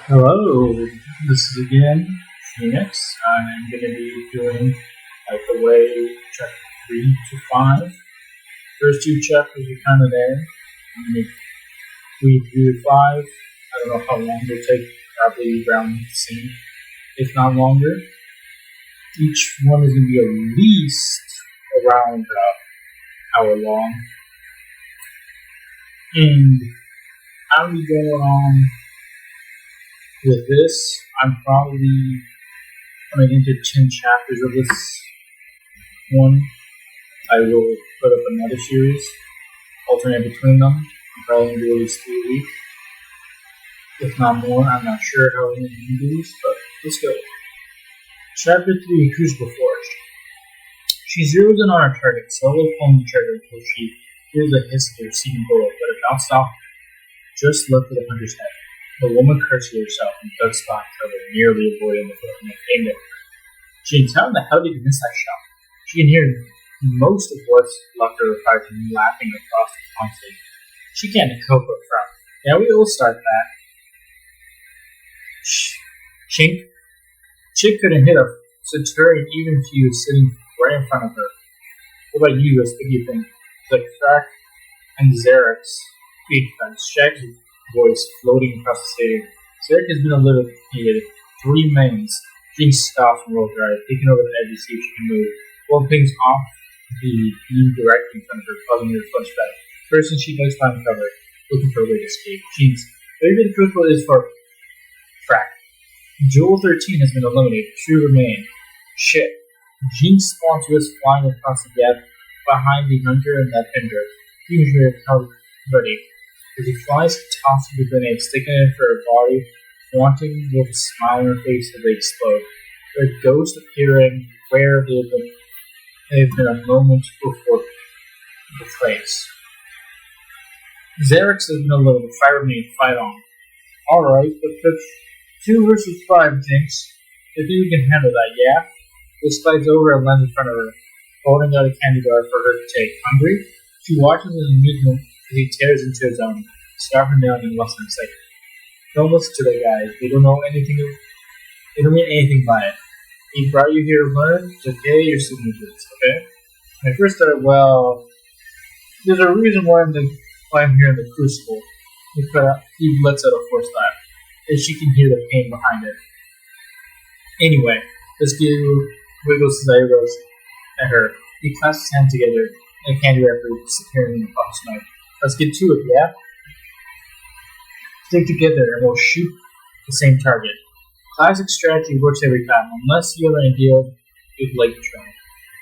Hello, this is again Phoenix. I'm going to be doing the way chapter 3 to 5. First two chapters are kind of there. I'm going to read 3 to 5. I don't know how long they take, probably around the same, if not longer. Each one is going to be at least around an hour long. And I'll be going on with this. I'm probably going into 10 chapters of this one. I will put up another series, alternate between them. I'm probably going to do at least 3 a week, if not more. I'm not sure how I'm going to do this, but let's go. Chapter 3, Crucible Forge. She zeroes in on her target, slowly pulling the trigger until she hears a hiss of the receiving bullet, but it bounced off just left of the hunter's head. The woman cursed herself and dug spot cover, nearly avoiding the bullet and aimed at her. She can tell how the hell did you miss that shot? She can hear most of what's left of her fighting laughing across the conflict. She can't help but frown. Yeah, we will start that. Chink. Chick couldn't hit a centurion even if he was sitting right in front of her. What about you, Liz? What do you think? The crack and Zarek's feet fence, Shaggy voice floating across the stadium. Zarek has been eliminated 3 mains. Jinx scoffs and roll drive, taking over the edge to see if she can move. One pings off the beam directly in front of her, causing her to flinch back. First thing she does find cover, looking for a way to escape. Jinx, maybe the critical is for crack. Jewel 13 has been eliminated. 2 remain. Shit. Jinx spawns Wiz flying across the gap behind the hunter and that hinder. Usually held ready. As he flies, he tosses the grenade, sticking it for her body, flaunting with a smile on her face as they explode. Their ghosts appearing where they've been a moment before the place. Xerix has been eliminated. 5 remain. Fight on. Alright, but that's 2 versus 5, Jinx. I think we can handle that, yeah? This slides over and lands in front of her, holding out a candy bar for her to take. Hungry? She watches in amusement as he tears into his own, scarfing down and lost in sight. Don't listen to the guys. They don't know anything. They don't mean anything by it. He brought you here to learn. It's okay. You're student of this, okay? When I first started, well, there's a reason why I'm here in the Crucible. He lets out a forced laugh, and she can hear the pain behind it. Anyway, this dude wiggles his eyebrows at her. He clasps his hands together, and a candy wrapper disappearing in the puff's mouth. Let's get to it, yeah? Stick together and we'll shoot the same target. Classic strategy works every time, unless you have an idea you'd like to try.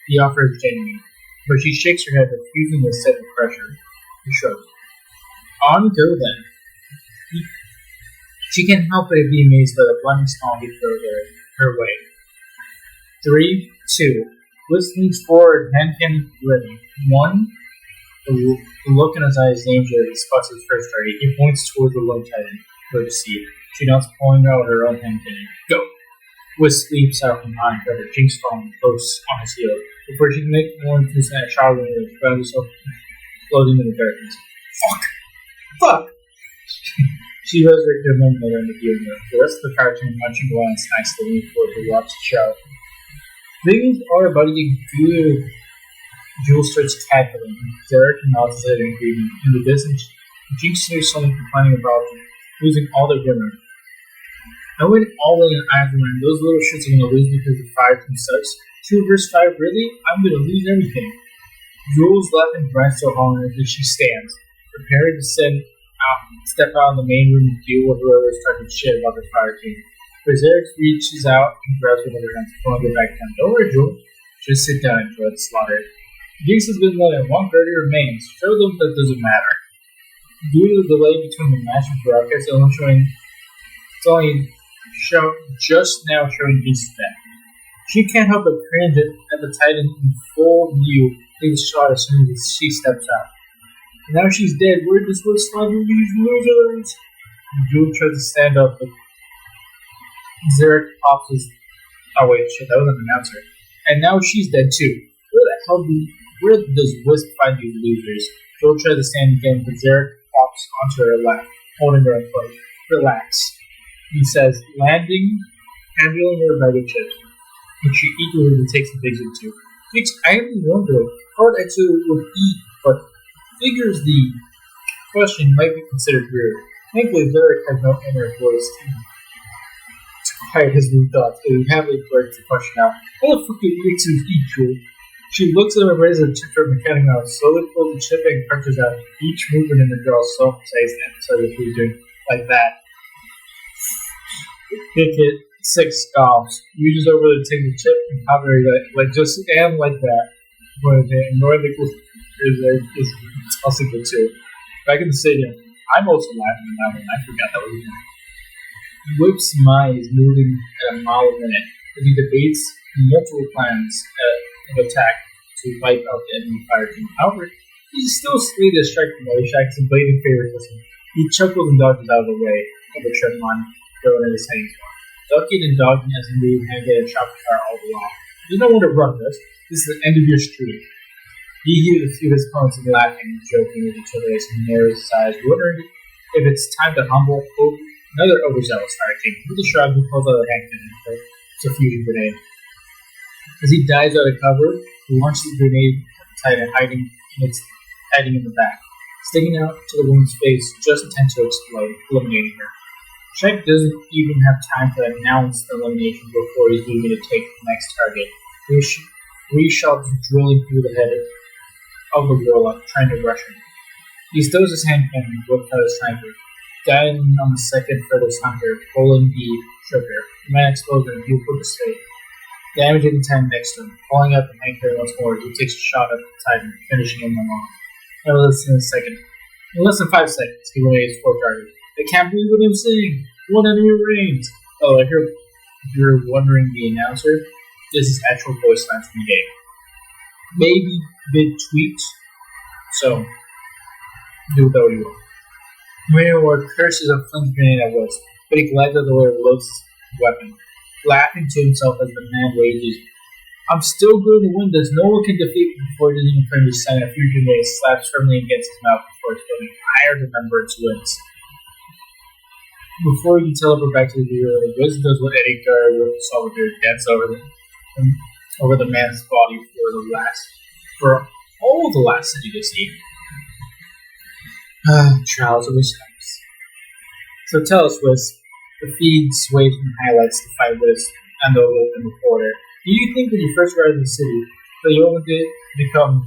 The offer is genuine, but she shakes her head, refusing to set the pressure. He shrugs. On go then. She can't help but be amazed by the blinding smile he throws her way. 3, 2. Liz leans forward, hand cannon ready. 1. The look in his eyes is danger as he spots his first target. He points toward the low titan, her to see. She nods, pulling out her own hand cannon. Go! Wiz leaps out from behind her, Jinx following close on his heel. Before she can make more than 2 seconds, Charlie finds herself floating in the darkness. Fuck! She resurrected a moment later in the view mirror. The rest of the cartoon munching glance nicely leaning forward to watch the show. Things are about to get good. Jewel starts cackling. Derek nods his head in agreement. In the distance, Jinx hears someone complaining about losing all their glimmer. I went all in Ironman. Those little shits are gonna lose because the 5 team sucks. 2 versus 5, really? I'm gonna lose everything. Jewel's laughing grinds so hard as she stands, prepared to step out in the main room and deal with whoever's talking shit about the fire team. Berserk reaches out and grabs her with her hands, pulling her back down. Don't worry, Jewel. Just sit down and enjoy the slaughter. Jinx has been let in. 130 remains. Show them that doesn't matter. Due to the delay between the match and broadcast, it's only just now showing Jinx's death. She can't help but cringe at the Titan in full view, takes a shot as soon as she steps out. And now she's dead. Where does Will slaughter these losers? Jewel tries to stand up, but Zarek pops his. Oh wait, shit, that was an announcer. And now she's dead too. Where does Wisp find these losers? Joel tries to stand again, but Zarek pops onto her lap, holding her in place. Relax. He says, landing, handling her baggage chips, which she eagerly takes and digs into. Which I really wonder how it actually would eat, but figures the question might be considered weird. Thankfully, Derek has no inner voice to quiet his new thoughts, so he happily blurts the question out. How the fuck do you makes you eat, Drew? She looks at him and raises a chip from the mechanic out, slowly pulls the chip and crunches out. Each movement in the draw is so precise and emphasizes what he's doing like that. Kick it, six scoffs. Reaches over to take the chip and copyright like just and like that. But ignoring the is also good too. Back in the stadium, I'm also laughing at that one. I forgot that was him. Whip's mind is moving at a mile a minute as he debates multiple plans of attack to wipe out the enemy fire team. However, he's still slightly distracted by the Shaq's blatant favoritism. He chuckles and dodges out of the way of the trip line, throwing at his hanging bar. Ducking and dodging as he moves and get a shot car all along. There's no one to run this. This is the end of your streak. He hears a few of his opponents laughing and joking with each other as he narrows his eyes, wondering if it's time to humble another overzealous fire king. With a shrug, he pulls out a hand cannon. It's a fusion grenade. As he dives out of cover, he launches the grenade at the Titan, hiding in the back, sticking out to the woman's face, just intent to explode, eliminating her. Shaq doesn't even have time to announce the elimination before he's moving to take the next target. Three shots drilling through the head of the warlock, trying to rush him. He stows his hand cannon and whips out his sniper, guiding on the second furthest hunter, pulling the trigger. The man explodes and he'll put the stake, damaging the Titan next to him. Pulling out the hand cannon once more, he takes a shot at the Titan, finishing him along. In less than 5 seconds, he eliminates 4 targets. I can't believe what I'm saying. One enemy remains. Oh, if you're wondering the announcer, this is actual voice lines from the game. Maybe big tweaks, so do with that what you want. Mayor curses a flint grenade at Wisp, but he glides out of the way and loads his weapon, laughing to himself as the man rages. I'm still going to win this. No one can defeat me before he doesn't even finish his second. A fusion grenade slaps firmly against his mouth before exploding. Iron Remembrance wins. Before we can teleport back to the viewer, Wisp does what Eddie Gar with the Salvador dance over the man's body for all the last city to see. Trials of Wisps. So tell us, Wisp. The feed sways from highlights to fight Wisp and the open reporter. Do you think when you first arrived in the city that you only did become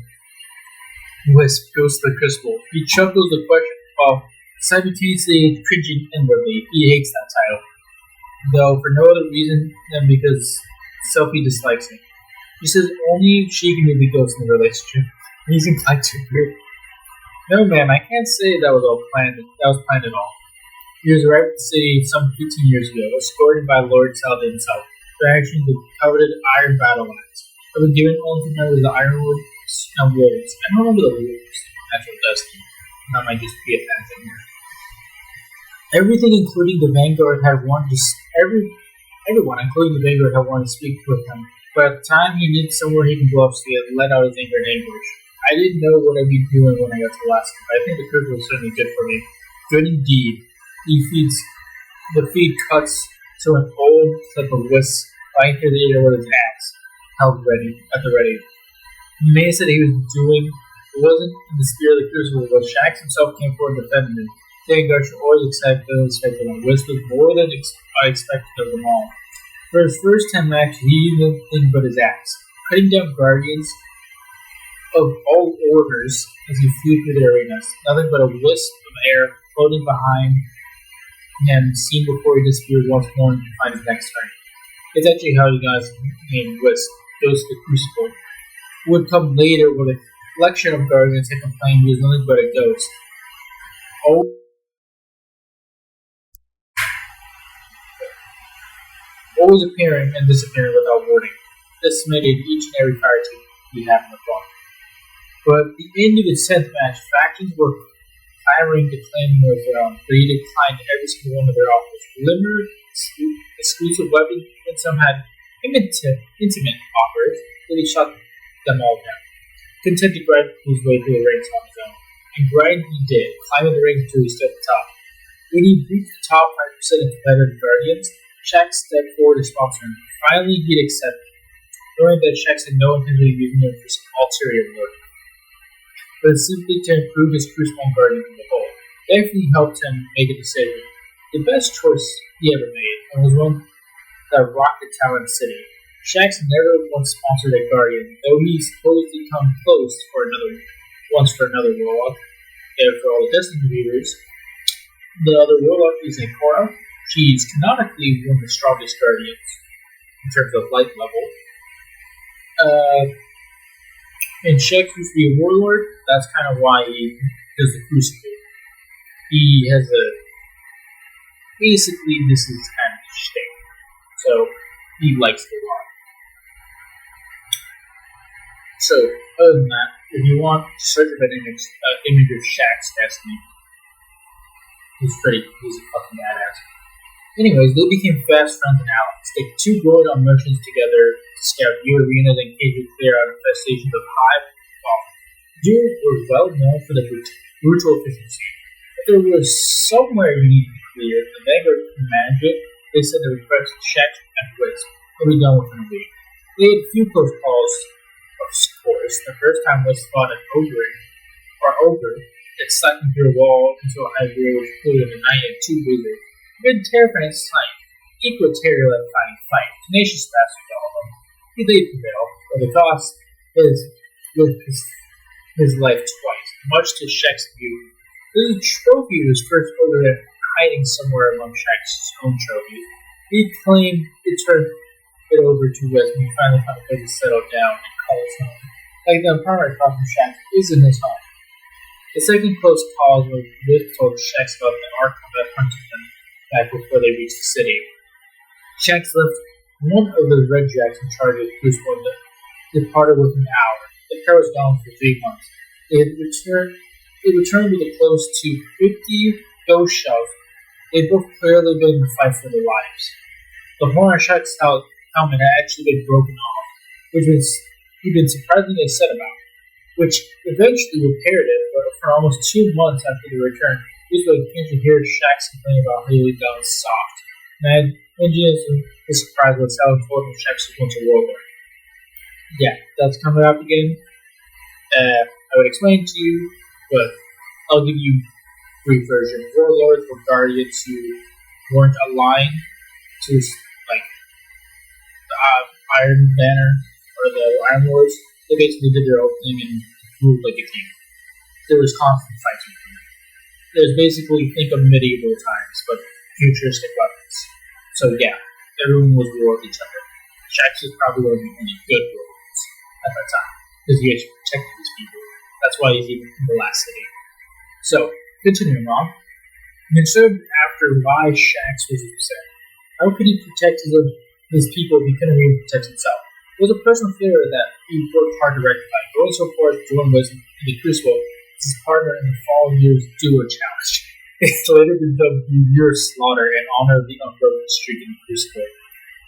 Wisp goes to the crystal? He chuckles the question while simultaneously cringing inwardly. He hates that title, though for no other reason than because Sophie dislikes him. She says only she can be the ghost in the relationship. He's inclined to agree. No, ma'am, I can't say that was planned at all. He was arrived at the city some 15 years ago, escorted by Lord Saladin himself, directing the coveted Iron Battle Axe. I've been given only to members of the Ironwood and Wolves. I don't remember the Wolves' actual destiny. That might just be a phantom here. Everything, including the Vanguard, had wanted to everyone, including the Vanguard, had wanted to speak with him. But at the time, he needed somewhere he can go up so he had let out his anger and anguish. I didn't know what I'd be doing when I got to Alaska, but I think the crystal was certainly good for me. Good indeed. The feed cuts to an old clip of Wisp flying through the air with his axe held at the ready. The man said he was doing it wasn't in the spirit of the crucible, but Shax himself came forward and defended him. Saying God should always accept and respect him. Wisp was more than I expected of them all. For his first 10 matches, he used nothing but his axe, cutting down guardians of all orders as he flew through the arenas. Nothing but a wisp of air floating behind him, seen before he disappeared once more and to find his next turn. It's actually how he got his name, Wisp, Ghost of the Crucible. Would come later with a collection of guardians that complained he was nothing but a ghost. Always appearing and disappearing without warning. This submitted each and every fire team we have in the farm. But at the end of its 10th match, factions were clamoring to claim him as their own, but he declined every single one of their offers. Limited, exclusive weapons, and some had intimate offers, but he shot them all down. Content to grind his way through the ranks on his own. And grind he did, climbing the ranks until he stood at the top. When he reached the top 5% of competitive Guardians, Shax stepped forward to sponsor him. Finally, he'd accepted, knowing that Shax had no intention of using him for some ulterior motive, but simply to improve his Crucible Guardian as a whole. Definitely helped him make a decision. The best choice he ever made, and was one that rocked the Talon City. Shax never once sponsored a Guardian, though he supposedly come close once for another Warlock. And for all the Destiny viewers, the other Warlock is a Korra. She's canonically one of the strongest Guardians in terms of light level. And Shax used to be a Warlord. That's kind of why he does the Crucible. He has basically, this is kind of his shtick. So, he likes it a lot. So, other than that, if you want to search up an image of Shax's Destiny, he's a fucking badass. Anyways, they became fast friends and allies. They two going on missions together to scout new arenas and occasionally clear out infestations of hive and fallen. Duel were well known for their brutal efficiency. If there was somewhere you needed to clear, the Vanguard could manage it. They sent the request to Shax and Blitz. They'll be done within a week. They had a few close calls, of course. The first time was fought an ogre that cycled through a wall into a high road flew in the night and two wizards. Been terrifying sight. Equal terrifying fight. Tenacious bastard, all of them. He did prevail, but the cost is with his life twice, much to Shax's view. There's a trophy of his first ogre hiding somewhere among Shax's own trophies. He claimed to turn it over to Wes when he finally found a place to settle down and call his home. Like the apartment across from Shax isn't his home. The second close call was Wes told Shax about the Archon that hunted them back before they reached the city. Shax left one of the Red Jacks in charge of the Crucible and departed within an hour. The pair was gone for 3 months. They returned with a close to 50 ghost shells. They both clearly been in the fight for their lives. The horn on Shax's helmet had actually been broken off, which he'd been surprisingly upset about, which eventually repaired it, but for almost 2 months after the return, this was came to hear Shax complain about how he was down soft. Engineers was surprised with how important Shax was once a warlord. Yeah, that's coming up again. I would explain to you, but I'll give you a brief version. Warlords were guardians who weren't aligned to like the Iron Banner or the Iron Lords. They basically did their own thing and ruled like a king. There was constant fights between them. It was basically, think of medieval times, but futuristic weapons. So yeah, everyone was war with each other. Shax was probably one of the only good warlords at that time, because he actually protected these people. That's why he's even in the last city. So, continuing on, concerned after why Shax was upset. How could he protect his people if he couldn't even protect himself? It was a personal failure that he worked hard to rectify, going so far as to join Wes in the Crucible as his partner in the following year's duo challenge. It's later been dubbed the Year of Slaughter in honor of the unbroken streak in the Crucible.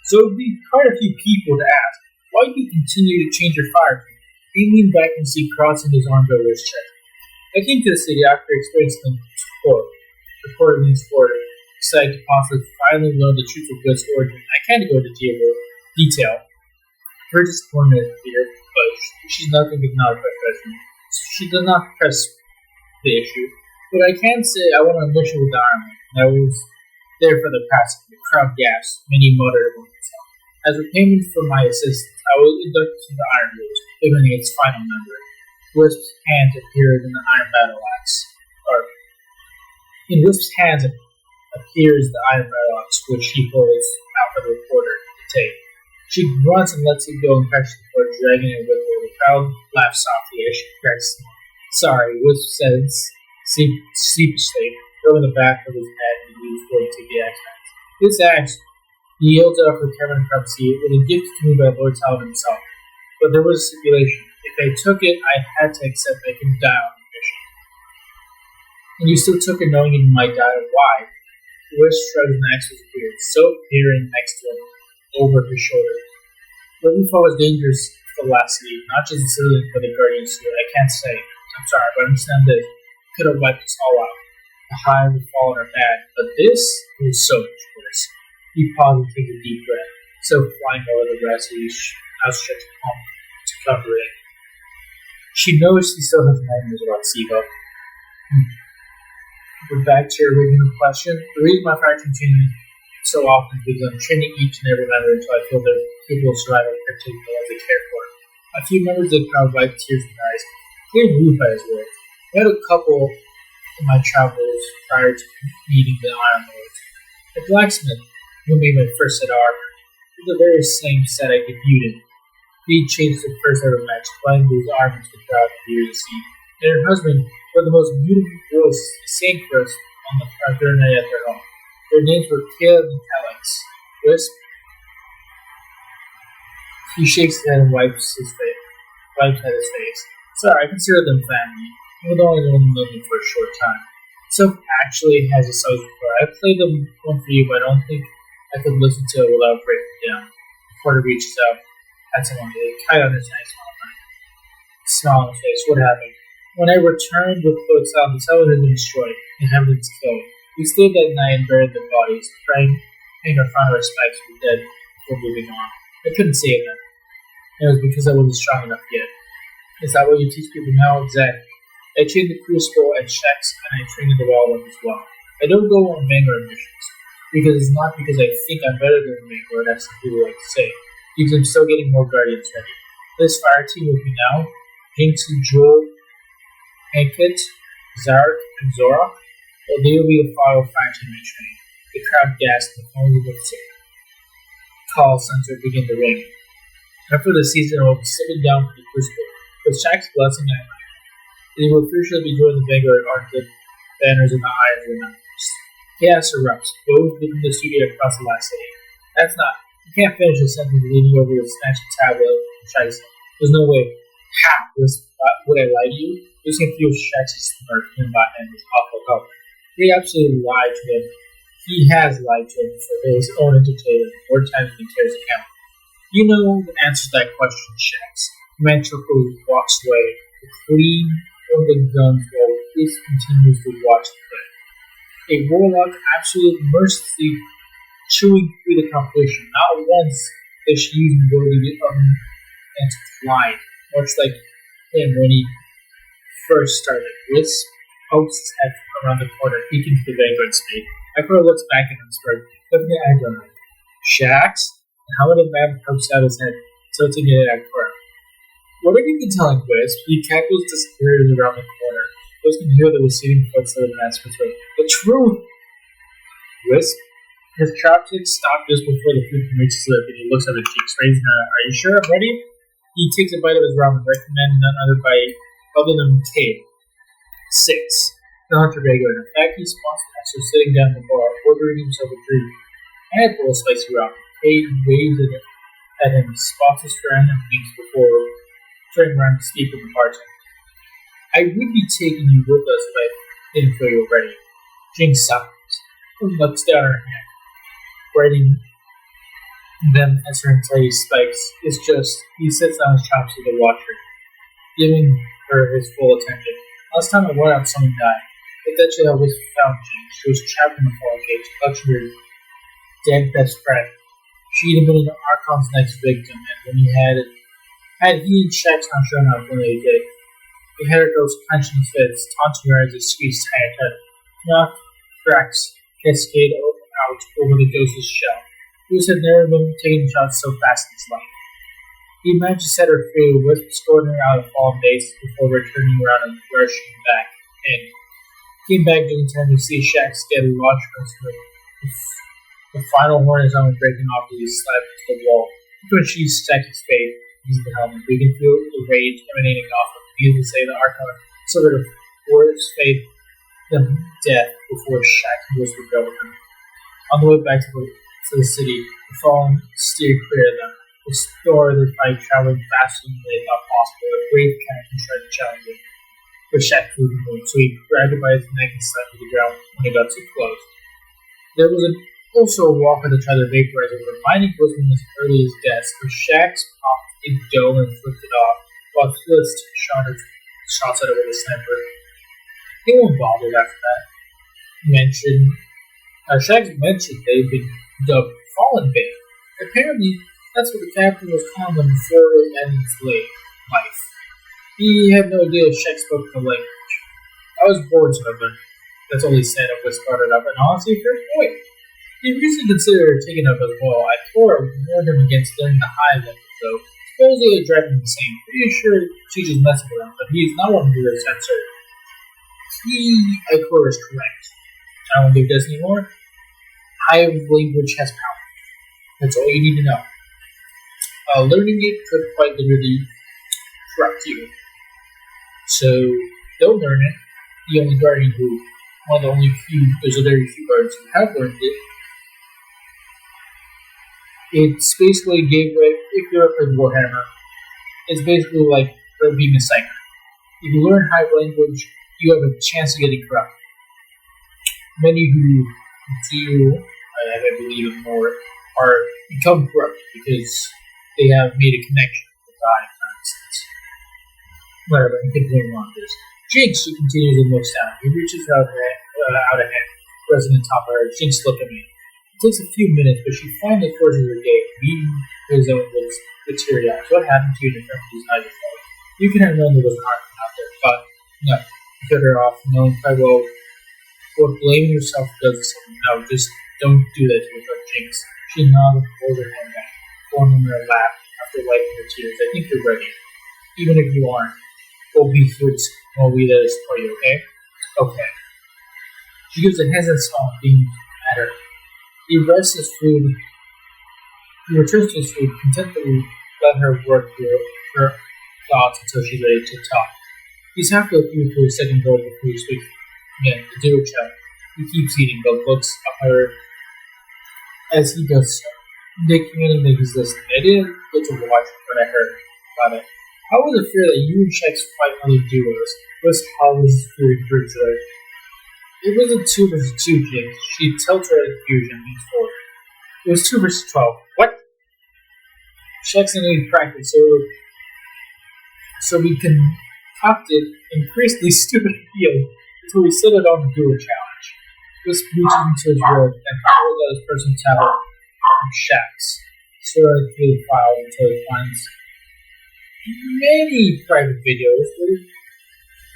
So it would be quite a few people to ask, why do you continue to change your fire? He leaned back and see crossing his arms over his chest. I came to the city after experiencing reporting these for excited to possibly finally learn the truth of Wes' origin. I can't go into detail. Her disappointment is clear, but she's nothing if not a professional. She does not press the issue. But I can say I went on a mission with the Army, and I was there for the past. The crowd gasped. Many muttered among themselves. As repayment for my assistance, I was inducted to the Iron Lords, becoming its final member. Wisp's hand appeared in the Iron Battle Axe. In Wisp's hands appears the Iron Battle Axe, which he holds out for the reporter to take. She grunts and lets it go and catches the foot, dragging it with her. The crowd laughs softly as she cracks. Sorry, Wisp says, sheepishly, throwing the back of his head and leaves for to the axe. This axe, he yields it up for Kevin Crupsey, was a gift to me by Lord Talon himself. But there was a stipulation. If I took it, I had to accept I could die on the mission. And you still took it knowing you might die. Why? Wisp shrugged and axe disappeared, so peering next to him, over his shoulder. What we thought was dangerous to the last city, not just the civilians but the Guardians too. I can't say. I'm sorry, but understand this. Could have wiped us all out. The high would fall on her back, but this was so much worse. He paused and took a deep breath, so flying over the rest of his outstretched palm to cover it. She knows he still has nightmares about Siva. But back to your original question, the reason my fire continues so often is because I'm training each and every member until I feel they're capable of surviving and protecting the ones they care for. A few members did kind of wipe tears from their eyes, clearly moved by his words. I had a couple in my travels prior to meeting the Iron Lords. The blacksmith, who made my first set of armor, was the very same set I debuted in. He changed the first ever match, flying these armor to the crowd for years to see. And her husband, with the most beautiful voice, sang for us on the third night at their home. Their names were Caleb and Alex. Wisp. He shakes his head and wipes at his face. Sorry, I consider them family, even though I only known them for a short time. Soph actually has a songs before. I played them one for you, but I don't think I could listen to it without breaking down. Porter reaches out, had someone to kind of understand smile on his face. What happened? When I returned with clothes out, the tower had been destroyed, and inhabitants killed. We stayed that night and buried their bodies, praying our final respects for the dead before moving on. I couldn't save them. It was because I wasn't strong enough yet. Is that what you teach people now? Exactly. I trained the Crucible and Sheks, and I trained the Wildwood as well. I don't go on Vanguard missions, because it's not because I think I'm better than Vanguard, as some people like to say, because I'm still getting more Guardians ready. This fire team with me now, Jinx and Jewel, Ankit, Zarek, and Zora, well, they will be the final fire team I train. The crowd gasped and only the call center began to ring. After the season, I will be sitting down for the Crucible. With Shaq's blessing, they will officially be joining the Vanguard on the banners in the eye of the numbers. Chaos erupts, both leaving the studio across the last city. That's not. You can't finish a sentence leading over the snatched tablet of Shaq's. There's no way. Ha! Would I lie to you? This confused Shaq's smirk about him his awful cover. He absolutely lied to him. He has lied to him for his own entertainment more times than he cares to count. You know the answer to that question, Shax. The man chuckles walks away, the clean of the guns while Chris continues to watch the play. A warlock absolutely mercilessly chewing through the competition. Not once does she use the ability of and to fly, much like him when he first started. Wisp pokes his head around the corner, peeking to the Vanguard speed. Ekro looks back at him, lifting the edge on him. Shax? The helmet of man pokes out his head, tilting it at Ekro. What have you been telling Wisp? He cackles disappears around the corner. Wisp can hear the receding footsteps of the mask between. The truth! Wisp? His chopsticks stop just before the food reaches his lip, and he looks at the cheeks, raising an eye. Are you sure I'm ready? He takes a bite of his ramen, recommending none other than Cade. 6. The Hunter Vanguard. In fact, he spots the master sitting down the bar, ordering himself a drink and a bowl of spicy ramen. Cade waves at him, spots his friend, and blinks before turning around to speak with the bartender. I would be taking you with us if I didn't feel you were ready. Jinx sighs and looks down at her hand, writing them as her anxiety spikes. It's just, he sits on his chopstick to watch her, giving her his full attention. Last time I went out, someone died. If that should have found Jinx, she was trapped in the fall cage, clutching her dead best friend. She'd have been Archon's next victim, and when he had he and Shax not shown up when they did, he had her ghost clenching his fists, taunting her as he squeezed tight her. Knock, cracks, cascade out over the ghost's shell. Bruce had never been taking shots so fast in his life. He managed to set her free, with escorting her out of fallen base before returning around and rushing back in. Came back in time to see Shax get launched across the final horn is only breaking off as he slapped into the wall. When she stacked his face, using the helmet, we can feel the rage emanating off him. Needless to say, the Archon suffered a worse fate than death before Shax was rebelled him. On the way back to the city, the fallen steered clear of them, restored their fight traveling faster than they thought possible. A brave captain tried to challenge him, but Shax proved him, so he grabbed it by his neck and slammed to the ground when he got too close. There was also a walker that tried to vaporize him, reminding Wisdom as early as death, but Shax popped a dome and flipped it off, while Twist shot at it with a sniper. He won't bother after that. mentioned, Shags mentioned they've been dubbed Fallen Bay. Apparently, that's what the captain was calling them before ending his life. He had no idea Shag spoke the language. I was bored, so I learned. That's all he said and whispered it up, and honestly, for a point. He recently considered taking up as well. I warned him against learning the high language, though. Supposedly, it drives him insane. Pretty sure she's just messing with him, but he's not 100% certain. I quote, is correct. I won't do this anymore. High language has power. That's all you need to know. Learning it could quite literally corrupt you. So, don't learn it. The only guardian who, one of the only few, there's a very few guardians who have learned it. It's basically a gateway. If you're up with Warhammer, it's basically like being a psyker. If you learn high language, you have a chance to get it corrupt. Many who do, I believe it more, are become corrupt because they have made a connection with God, for instance. Whatever, I'm continuing on this. Jinx, she continues and looks down. He reaches out ahead, resting on top of her. Jinx looked at me. It takes a few minutes, but she finally forces her gate, beating his own with teary eyes. What happened to you in front of these eyes? You can have known there was an argument out there, but no. You cut her off, knowing quite well what blaming yourself does to someone. No, just don't do that to yourself, Jinx. She nodded and pulled her hand back, falling on her lap after wiping her tears. I think you're ready. Even if you aren't, we'll be here while we let us for you, okay? Okay. She gives a hesitant smile, being at her. He rests his food. He returns to his food, content to let her work through her thoughts until she's ready to talk. He's halfway through for his second bowl before he speaks again. The doer child. He keeps eating, but looks at her as he does so. Nick communicated his listening. I didn't get to watch it, but I heard about it. How was it fair that you and Shaq's fight other duos? Was Holly's food for joy? It wasn't 2 versus 2, James. She tilted her confusion and forward. It was 2 versus 12. What? Shaq's needed practice, so we concocted increasingly stupid appeal until we set it on the duo challenge. This reaches into his robe and pulls out his personal tablet from Shaq's. Sort through the files until he finds many private videos.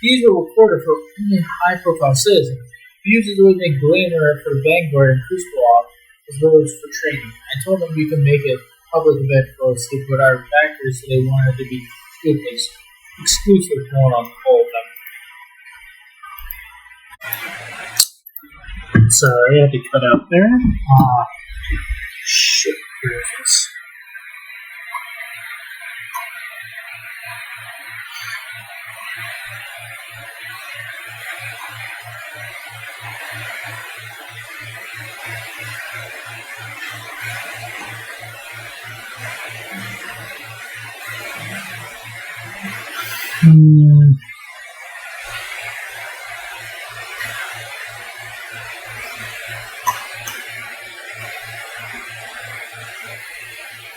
These were recorded for only high-profile citizens. We used it to make glamour for Vanguard and Crucible as well as for training. I told them we could make it a public event for us, but our backers said they wanted it to be exclusive to one on all of them. Sorry, I had to cut out there. Shit, where is this?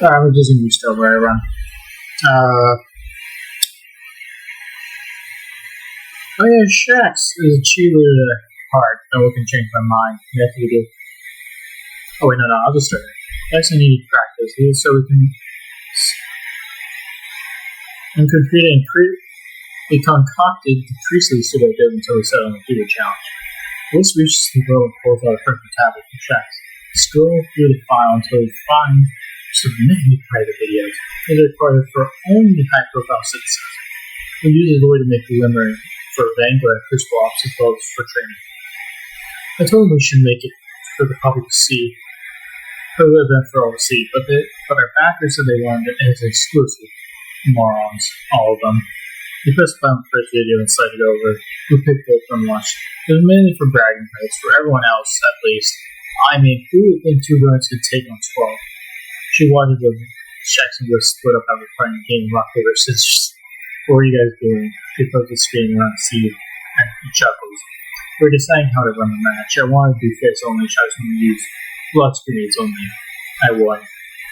I'm just going to restart where I run. Oh yeah, Shax is a cheerleader part. No one can change my mind. We have to do. Oh wait, no, I'll just start it. Actually, need practice here so we can create a concocted priestly pseudo until we settle on the duo challenge. This reaches the girl and pulls out a perfect tablet from Shax. Scroll through the file until we find submitting private videos. These are recorded for only high-profile citizens. We use it as a way to make glimmer for Vanguard and Crucible Ops as well as for training. I told them we should make it for the public to see, for the event for all to see, but our backers said they wanted it as exclusive. Morons, all of them. We pressed play on the first video and cited over. We picked it up and watched. It was mainly for bragging rights, for everyone else at least. I mean, who would think 2 guards could take on 12? She wanted the Shax and Wisp split up after playing a game of rock, paper, scissors. What were you guys doing? She put the screen around to see and he chuckles. We were deciding how to run the match. I wanted to do face only, Shax would use blood grenades only. I won.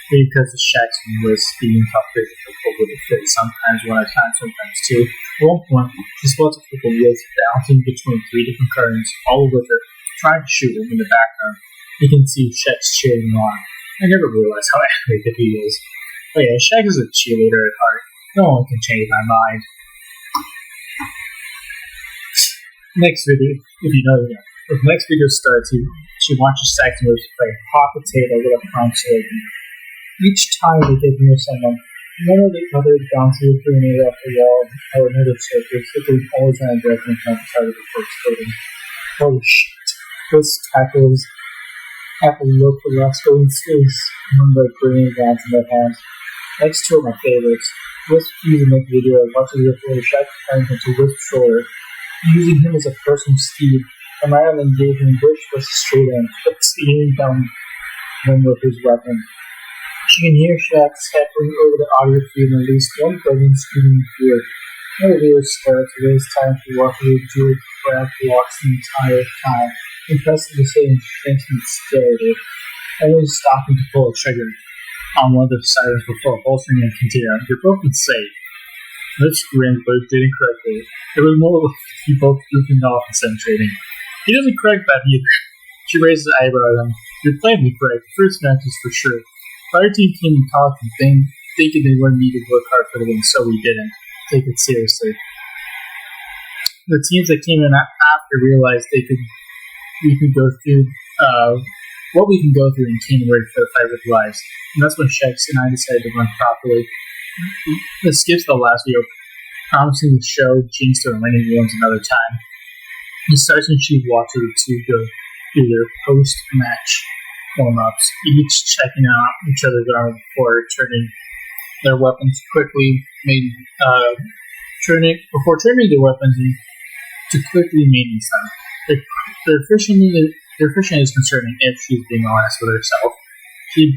Maybe because the Shax and Wisp being tough physical with the fit sometimes when I can, sometimes too. At one point, she spots a the Wisp bouncing between 3 different curtains, all with her trying to shoot him in the background. You can see Shax cheering him on. I never realized how animated he is. But yeah, Shax is a cheerleader at heart. No one can change my mind. Next video, if you know, you know. If the next video starts, she watches Shax and Whips play hot potato with a console. Each time they get near someone, one or the other bounces a grenade off the wall or another surface, if they always on a direction from the side of the first building. Oh shit. This tackles Apple look for Roscoe in space, among the grenade rounds in their hands. Next two are my favorites. Wisp using the video watches the floor Shax turns into Wisp's shoulder, using him as a personal steed. The Maryland gave him Bush was straight in, but speeding down them with his weapon. She can hear Shax heckling over the audio feed and at least one building screaming in fear. Another video starts with his time to walk away Julie Crab walks the entire time, impressively saying thanks and scared it. Everyone's stopping to pull a trigger on one of the sirens before holstering and continuing. You're both insane. Lips grinned, but did it correctly. It was more like you both goofing off and concentrating. He doesn't correct that either. She raises an eyebrow at him. You're plainly correct. The first match is for sure. Our team came and talked and thinking they wouldn't need to work hard for the win, so we didn't take it seriously. The teams that came in after realized we could go through what we can go through and came ready for the fight with lives. And that's when Shax and I decided to run properly. This skips the last video, promising to show Jinx the remaining ones another time. He starts and she watches the two go through their post-match warm-ups, each checking out each other's armor before turning their weapons before turning their weapons to quickly maintenance them. Their fishing is concerning if she's being honest with herself. They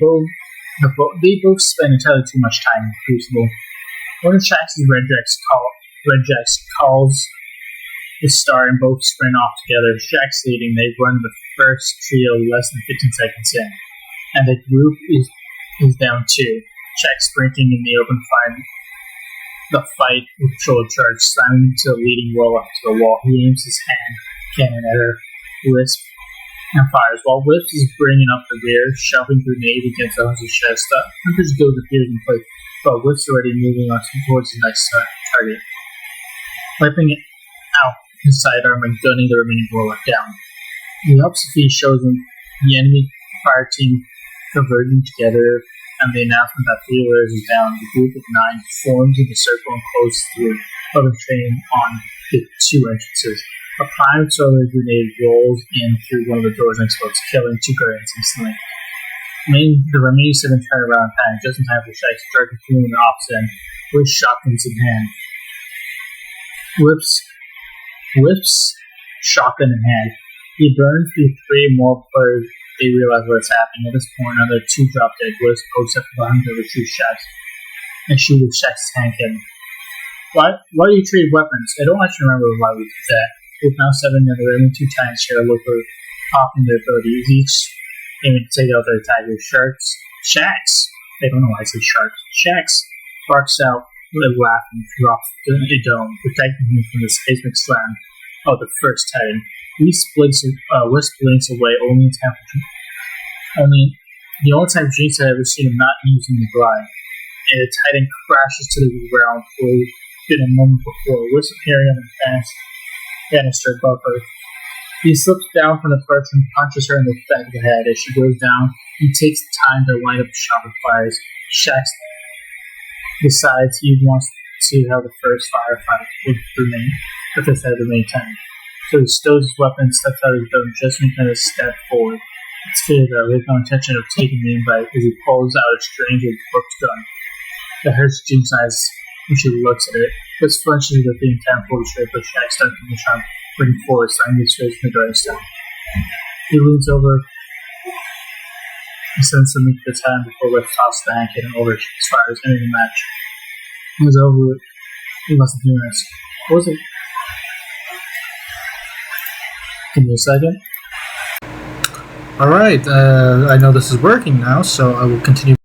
both spend entirely too much time in the Crucible. One of Shax's Redjacks calls the star and both sprint off together. Shax leading, they run the first trio less than 15 seconds in, and the group is down two. Shax sprinting in the open the fight with shoulder charge, slamming into the leading roll up to the wall. He aims his hand cannon at her Wisp and fires, while Wisp is bringing up the rear, shoving grenades against the hunter's chest. Hunter's goes appears in place, but Wisp's already moving on towards the next target, wiping it out his sidearm and gunning the remaining roller down. The opposite shows him the enemy fire team converging together, and the announcement that 3 layers is down. The group of 9 forms in the circle and closes through, penetrating on the 2 entrances. A prime solar grenade rolls in through one of the doors and explodes, killing 2 guardians instantly. The remaining 7 turn around in time, just in time for Shax to start continuing the opposite end, with shotguns in hand. Whips shotgun in hand. He burns through 3 more before they realize what's happening. At this point, another 2 drop dead. Wisp pokes up behind her to shoot Shax, and she with Shax's hand cannon. Why do you trade weapons? I don't actually remember why we did that. With now 7 and the remaining 2 titans share a look for popping their abilities, each aiming to take out their attackers. Shax! I don't know why I say sharks. Shax barks out with a laugh and drops a dome, protecting him from the seismic slam of the first titan. Wisp blinks away only in time the only time Jinx had ever seen him not using the glide, and the titan crashes to the ground where he'd been a moment before, Wisp appearing on the banister above her. He slips down from the perch and punches her in the back of the head. As she goes down, he takes the time to light up the shop and fires. Shax decides he wants to see how the first firefight would remain, if this had remained time. So he stows his weapon and steps out of his dome just when he kind of step forward. It's clear that with no intention of taking the invite as he pulls out a strange booked gun. It hurts Jinx's eyes when she looks at it. This flinches with the intent for the trip, but Shax starts to shot, bringing forward, signing his face from the guarding stone. He leans over and sends something to the time before Whip tosses the hand cannon over as fires, ending the match. It was over in less than 2 minutes. What was it? Give me a second. Alright, I know this is working now, so I will continue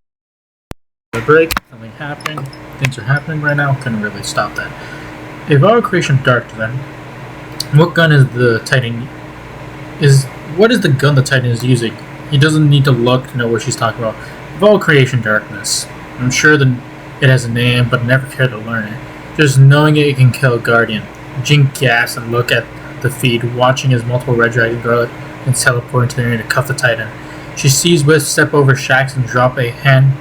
the break. Nothing happened. Things are happening right now. Couldn't really stop that. Evolve creation dark then. What gun is the Titan? Is What is the gun the Titan is using? He doesn't need to look to know what she's talking about. Of all creation darkness. I'm sure that it has a name, but never cared to learn it. Just knowing it can kill a Guardian. Jink gasps and look at the feed, watching as multiple Red Dragon guard and teleport into the area to cuff the Titan. She sees Wisp step over Shax and drop a hand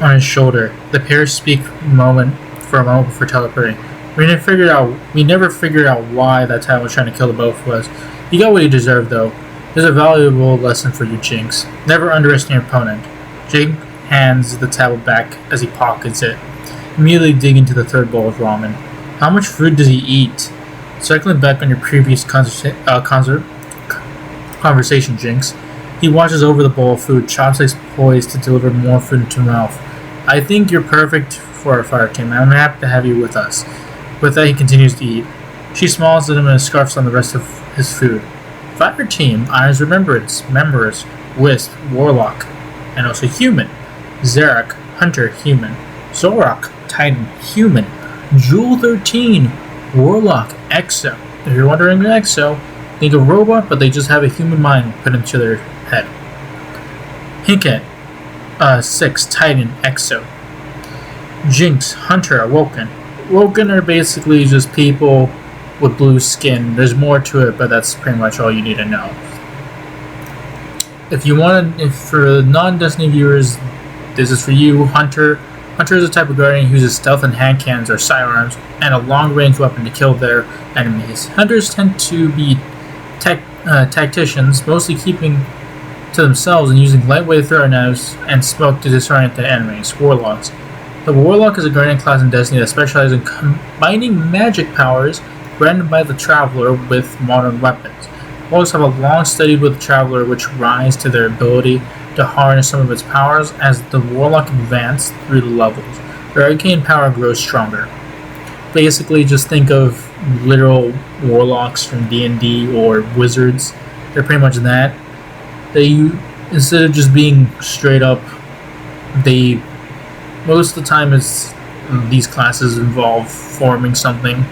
on his shoulder. The pair speak for a moment before teleporting. We never figured out why that Titan was trying to kill the both of us. He got what he deserved, though. There's a valuable lesson for you, Jinx. Never underestimate your opponent. Jink hands the tablet back as he pockets it, immediately digging into the third bowl of ramen. How much food does he eat? Circling back on your previous conversation, Jinx. He watches over the bowl of food, chopsticks poised to deliver more food into her mouth. I think you're perfect for our fire team. I'm happy to have you with us. With that, he continues to eat. She smiles at him and scarfs on the rest of his food. Fire team honors Remembrance, members, Wisp, Warlock, and also Human. Zarak, Hunter, Human. Zorak, Titan, Human. Jewel 13, Warlock, Exo. If you're wondering Exo, think of robot, but they just have a human mind put into their head. Hinket, 6, Titan, Exo. Jinx, Hunter, Awoken. Woken are basically just people with blue skin. There's more to it, but that's pretty much all you need to know. If for non-Destiny viewers, this is for you. Hunter is a type of guardian who uses stealth and hand cannons or sidearms and a long-range weapon to kill their enemies. Hunters tend to be tacticians, mostly keeping to themselves and using lightweight throwing knives and smoke to disorient their enemies. Warlocks. The Warlock is a guardian class in Destiny that specializes in combining magic powers granted by the Traveler with modern weapons. Warlocks have a long studied with the Traveler, which rise to their ability to harness some of its powers as the Warlock advances through the levels. Their arcane power grows stronger. Basically, just think of literal Warlocks from D&D or Wizards. They're pretty much that. Instead of just being straight up, most of the time these classes involve forming something.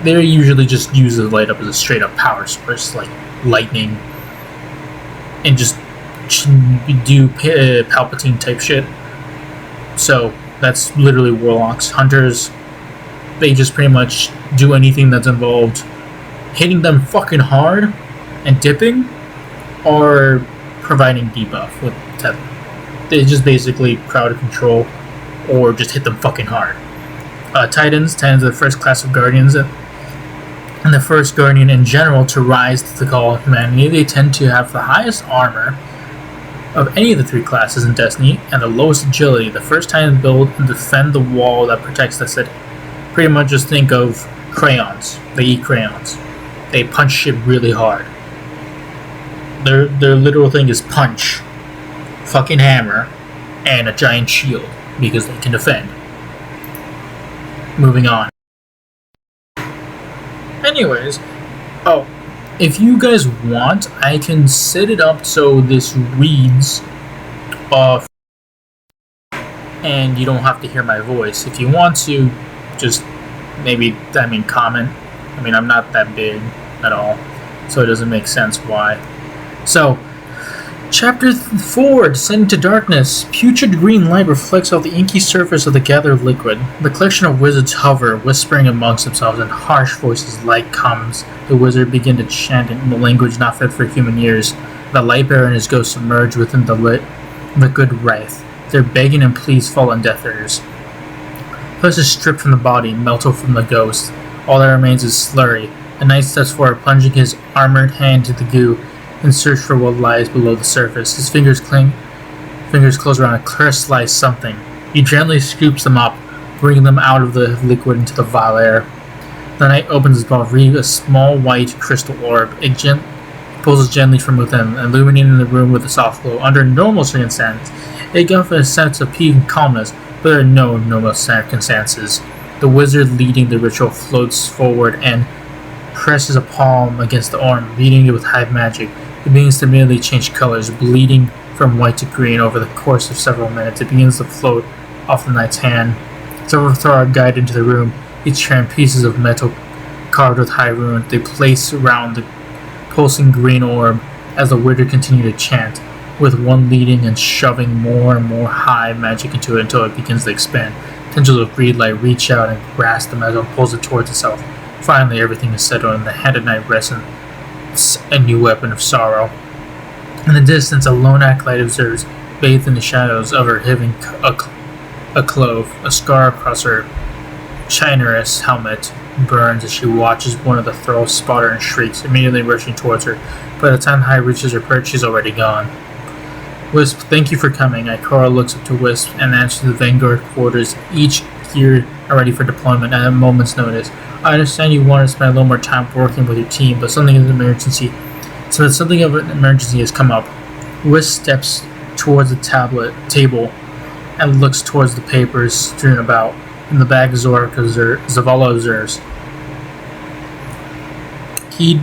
They're usually just use the light up as a straight up power source, like lightning, and just do Palpatine type shit. So that's literally Warlocks. Hunters, they just pretty much do anything that's involved hitting them fucking hard and dipping, or providing debuff with tether. They just basically crowd control or just hit them fucking hard. Titans are the first class of Guardians and the first Guardian in general to rise to the call of humanity. They tend to have the highest armor of any of the three classes in Destiny and the lowest agility. The first Titan to build and defend the wall that protects the city. Pretty much just think of crayons. They eat crayons. They punch shit really hard. Their literal thing is punch, fucking hammer, and a giant shield because they can defend. Moving on. Anyways, if you guys want, I can set it up so this reads off and you don't have to hear my voice. If you want to, just comment. I'm not that big at all, so it doesn't make sense why. So, Chapter 4, Descending to Darkness. Putrid green light reflects off the inky surface of the gathered liquid. The collection of wizards hover, whispering amongst themselves in harsh voices. Light comes. The wizard begin to chant in a language not fit for human ears. The light bearer and his ghost submerge within the liquid wraith. Their begging and pleas fall on deaf ears. Flesh is stripped from the body, melted from the ghost. All that remains is slurry. A knight steps forward, plunging his armored hand into the goo in search for what lies below the surface. His fingers close around a crystallized something. He gently scoops them up, bringing them out of the liquid into the vile air. The knight opens his mouth, reading a small white crystal orb. It pulls gently from within, illuminating the room with a soft glow. Under normal circumstances, it gives a sense of peace and calmness, but there are no normal circumstances. The wizard leading the ritual floats forward and presses a palm against the orb, beating it with high magic. It begins to immediately change colors, bleeding from white to green over the course of several minutes. It begins to float off the knight's hand. Several throw a guide into the room, each carrying pieces of metal carved with high runes. They place around the pulsing green orb as the wizard continued to chant, with one leading and shoving more and more high magic into it until it begins to expand. Tendrils of green light reach out and grasp the metal and pulls it towards itself. Finally, everything is settled, and the hand of night rests in a new weapon of sorrow. In the distance, a lone acolyte observes, bathed in the shadows of her having a clove, a scar across her chinorous helmet burns as she watches one of the thralls spot her and shrieks, immediately rushing towards her. By the time High reaches her perch, she's already gone. Wisp, thank you for coming. Ikora looks up to Wisp and answers the Vanguard quarters, each geared and ready for deployment at a moment's notice. I understand you want to spend a little more time working with your team, but something of an emergency has come up. Wisp steps towards the table and looks towards the papers strewn about. In the bag, Zavala observes. He'd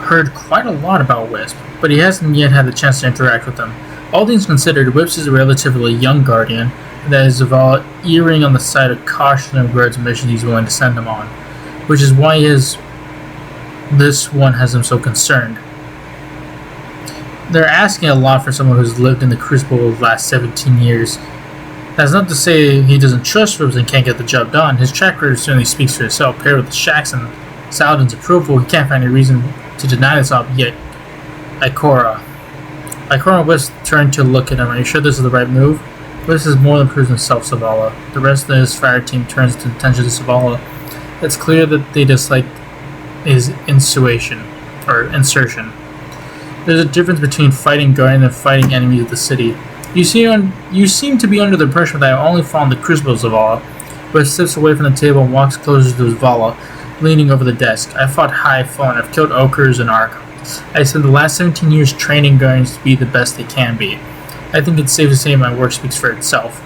heard quite a lot about Wisp, but he hasn't yet had the chance to interact with them. All things considered, Wisp is a relatively young guardian, and that is Zavala erring on the side of caution and regards the mission he's willing to send him on, which is why this one has him so concerned. They're asking a lot for someone who's lived in the crucible of the last 17 years. That's not to say he doesn't trust Ribs and can't get the job done. His track record certainly speaks for itself. Paired with Shaxx and Saladin's approval, he can't find any reason to deny this op yet. Ikora and Wisp turn to look at him. Are you sure this is the right move? Wisp has more than proved himself, Zavala. The rest of his fire team turns to attention to Zavala. It's clear that they dislike his insertion. There's a difference between fighting Guardian and fighting enemies of the city. You seem to be under the impression that I only found the Crucible of Zavala. Wisp steps away from the table and walks closer to Zavala, leaning over the desk. I fought High Fallen. I've killed Okers and Archons. I spent the last 17 years training Guardians to be the best they can be. I think it's safe to say my work speaks for itself.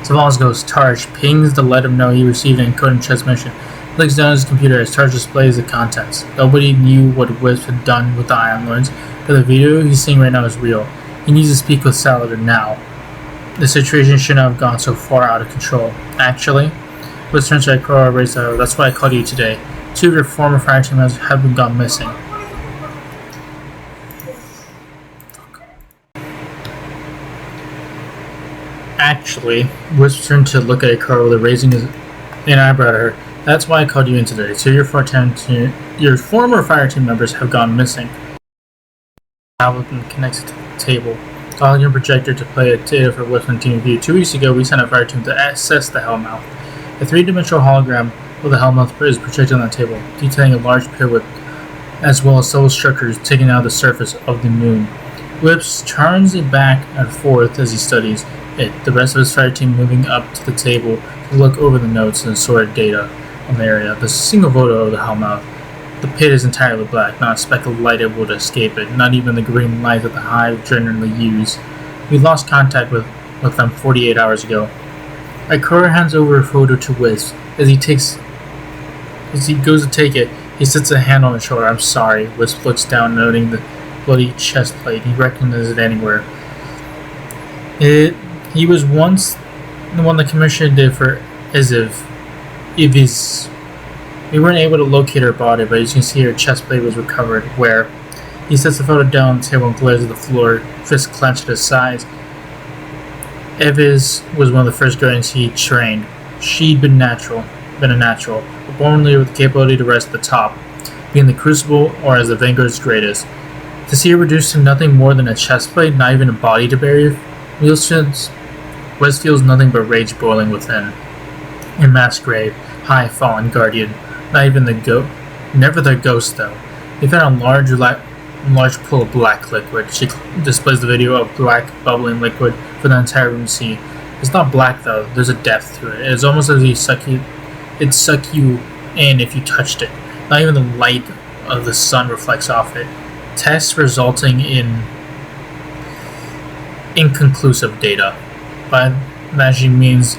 Zavala goes Tarsh, pings to let him know he received an encoded transmission. Looks down at his computer as Tarsh displays the contents. Nobody knew what Wisp had done with the Ion Lords, but the video he's seeing right now is real. He needs to speak with Saladin now. The situation shouldn't have gone so far out of control. Actually, Wisp turns to Ikora and raises her. That's why I called you today. 2 of your former fire team members have been gone missing. Actually, Wisp turned to look at Ikora with raising an eyebrow at her. That's why I called you in today. 2 of your former fire team members have gone missing. Tablet connects it to the table. Calling your projector to play a data for Wisp and Team View. 2 weeks ago, we sent a fire team to assess the Hellmouth. A 3-dimensional hologram of the Hellmouth is projected on the table, detailing a large pit as well as several structures taken out of the surface of the moon. Wisp turns it back and forth as he studies it, the rest of his fire team moving up to the table to look over the notes and sorted data on the area. The single photo of the Hellmouth. The pit is entirely black, not a speck of light able to escape it, not even the green light that the Hive generally use. We lost contact with them 48 hours ago. Ikora hands over a photo to Wisp. As he goes to take it, he sits a hand on his shoulder. I'm sorry. Wisp looks down, noting the bloody chest plate. He recognizes it anywhere. He was once the one the commissioner did for Iviz. We weren't able to locate her body, but as you can see, her chest plate was recovered. Where? He sets the photo down on the table and glares at the floor, fist clenched at his sides. Eviz was one of the first Guardians he trained. She'd been a natural, but born with the capability to rise at the top, being the Crucible or as the Vanguard's greatest. To see her reduced to nothing more than a chest plate, not even a body to bury, West feels nothing but rage boiling within. In mass grave, High Fallen Guardian, not even never the ghost though. They found a large pool of black liquid. She displays the video of black bubbling liquid for the entire room to see. It's not black though, there's a depth to it. It's almost as if it'd suck you in if you touched it. Not even the light of the sun reflects off it. Tests resulting in inconclusive data. By that she means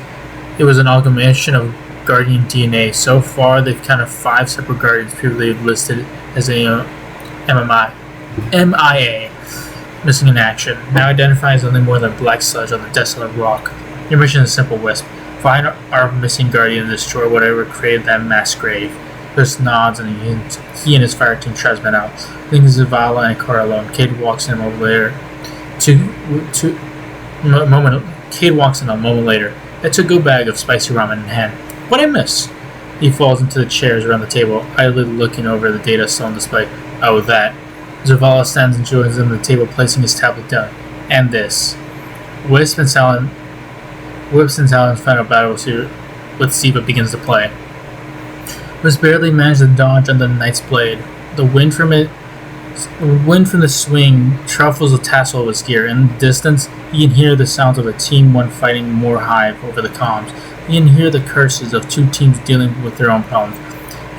it was an amalgamation of Guardian DNA. So far, they've counted 5 separate Guardians previously listed as a MIA, missing in action. Now identifies nothing more than black sludge on the desolate rock. Your mission is simple, Wisp. Find our missing Guardian and destroy whatever created that mass grave. Chris nods and he and his fire team tribesmen out, leaving Zavala and Cora alone. Cade walks in a moment later. Cade walks in a moment later. A to-go bag of spicy ramen in hand. What'd I miss? He falls into the chairs around the table, idly looking over the data still on display. Oh, that. Zavala stands and joins him at the table, placing his tablet down. And this. Whips and Salen's final battle with Siva begins to play. Wisp barely managed to dodge under the knight's blade. The wind from the swing truffles the tassel of his gear. In the distance, you can hear the sounds of a Team 1 fighting more hive over the comms. You can hear the curses of two teams dealing with their own problems.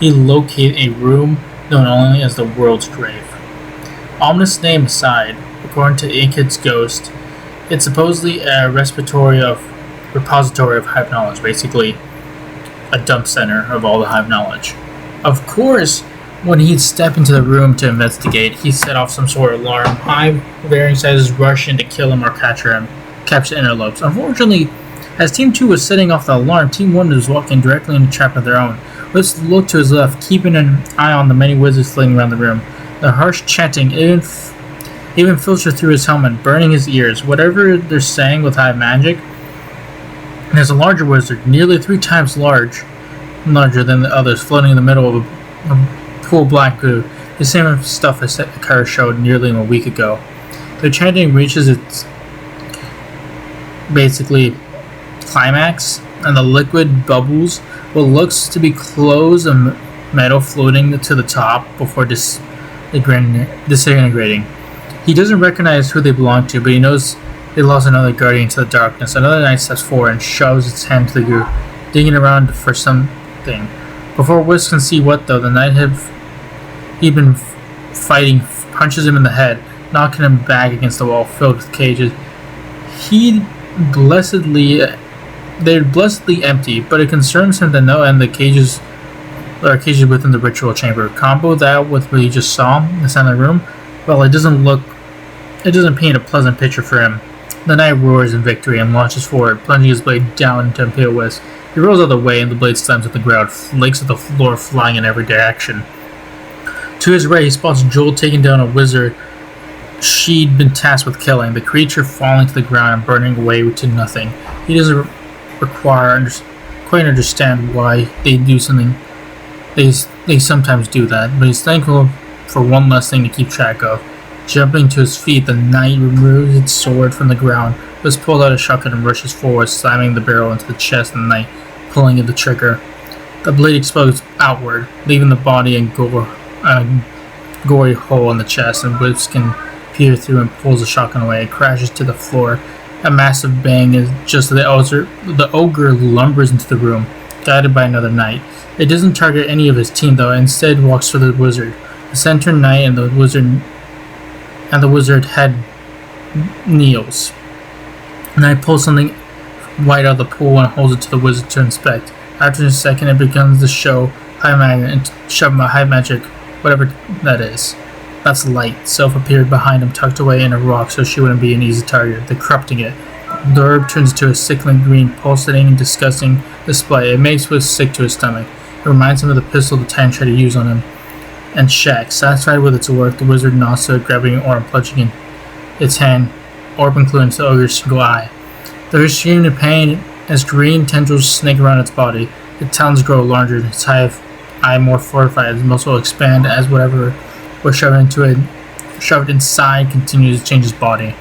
He located a room known only as the World's Grave. Ominous name aside, according to Inkid's ghost, it's supposedly a repository of hive knowledge, basically a dump center of all the hive knowledge. Of course, when he'd step into the room to investigate, he set off some sort of alarm. Hive varying sizes rush in to kill him or capture interlopes. Unfortunately, as Team 2 was setting off the alarm, Team 1 was walking directly into a trap of their own. Let's look to his left, keeping an eye on the many wizards flitting around the room. The harsh chanting even filtered through his helmet, burning his ears. Whatever they're saying with hive magic, there's a larger wizard, nearly 3 times larger than the others, floating in the middle of a pool of black goo. The same stuff as Akara showed nearly a week ago. The chanting reaches its basically climax, and the liquid bubbles what looks to be clothes of metal floating to the top before disintegrating. He doesn't recognize who they belong to, but he knows they lost another guardian to the darkness. Another knight steps forward and shoves its hand to the goo, digging around for something. Before Wisp can see what, though, the knight he'd been fighting punches him in the head, knocking him back against the wall filled with cages. They're blessedly empty, but it concerns him to no end the cages within the ritual chamber. Combo that with what he just saw inside the room, well, it doesn't paint a pleasant picture for him. The knight roars in victory and launches forward, plunging his blade down into Imperial Wisp. He rolls out of the way and the blade slams at the ground, flakes at the floor, flying in every direction. To his right, he spots Joel taking down a wizard she'd been tasked with killing, the creature falling to the ground and burning away to nothing. He doesn't quite understand why they do something. They sometimes do that, but he's thankful for one less thing to keep track of. Jumping to his feet, the knight removes its sword from the ground, just pulls out a shotgun and rushes forward, slamming the barrel into the chest of the knight, pulling at the trigger. The blade explodes outward, leaving the body a gory hole in the chest, and Wisp can peer through and pulls the shotgun away. It crashes to the floor. A massive bang is just as the ogre lumbers into the room, guided by another knight. It doesn't target any of his team, though, instead walks for the wizard. The center knight and the wizard head kneels. The knight pulls something white out of the pool and holds it to the wizard to inspect. After a second, it begins to show hive magic, whatever that is. That's light. Self appeared behind him, tucked away in a rock so she wouldn't be an easy target, corrupting it. The herb turns into a sickling green, pulsating and disgusting display. It makes Wisp sick to his stomach. It reminds him of the pistol the Titan tried to use on him. And Shaq, satisfied with its work, the wizard nods to it, grabbing an orb, plunging in its hand, orb including the ogre's single eye. There is screaming in pain as green tendrils snake around its body. The talons grow larger, its eye more fortified, its muscle will expand as whatever was shoved inside continues to change its body.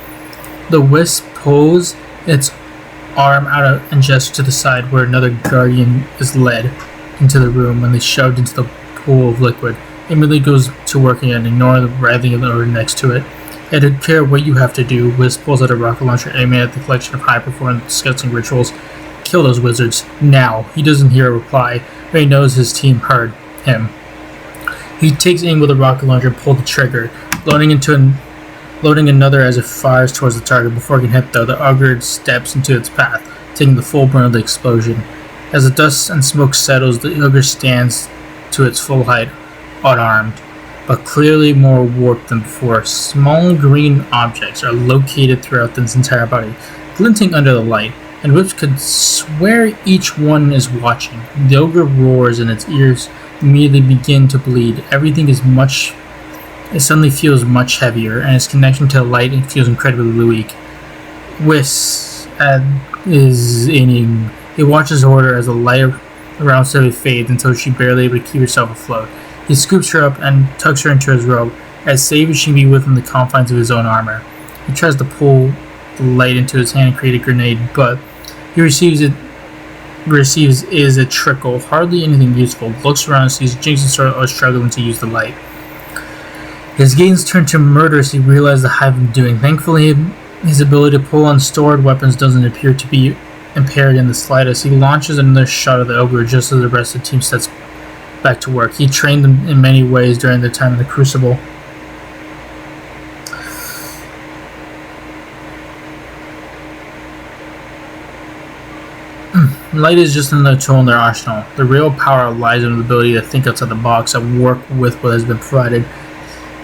The wisp pulls its arm out and gestures to the side where another guardian is led into the room when they shoved into the pool of liquid. It immediately goes to work again, ignoring the writhing of the ogre next to it. I don't care what you have to do. Wisp pulls out a rocket launcher aiming at the collection of high-performing disgusting rituals. Kill those wizards. Now. He doesn't hear a reply, but he knows his team heard him. He takes aim with a rocket launcher and pulls the trigger, loading another as it fires towards the target. Before it can hit, though, the ogre steps into its path, taking the full brunt of the explosion. As the dust and smoke settles, the ogre stands to its full height, unarmed, but clearly more warped than before. Small green objects are located throughout its entire body, glinting under the light, and Wisp could swear each one is watching. The ogre roars and its ears immediately begin to bleed. Everything is much. It suddenly feels much heavier, and his connection to the light feels incredibly weak. Whis is inning. He watches Order as the light around Sylvie fades until she's barely able to keep herself afloat. He scoops her up and tucks her into his robe, as safe as she can be within the confines of his own armor. He tries to pull the light into his hand and create a grenade, but he receives is a trickle, hardly anything useful. Looks around and sees Jinx and Sora are struggling to use the light. His gaze turned to murder as he realized the Hive was doing. Thankfully, his ability to pull on stored weapons doesn't appear to be impaired in the slightest. He launches another shot at the ogre just as the rest of the team sets back to work. He trained them in many ways during their time in the Crucible. Light is just another tool in their arsenal. The real power lies in the ability to think outside the box and work with what has been provided.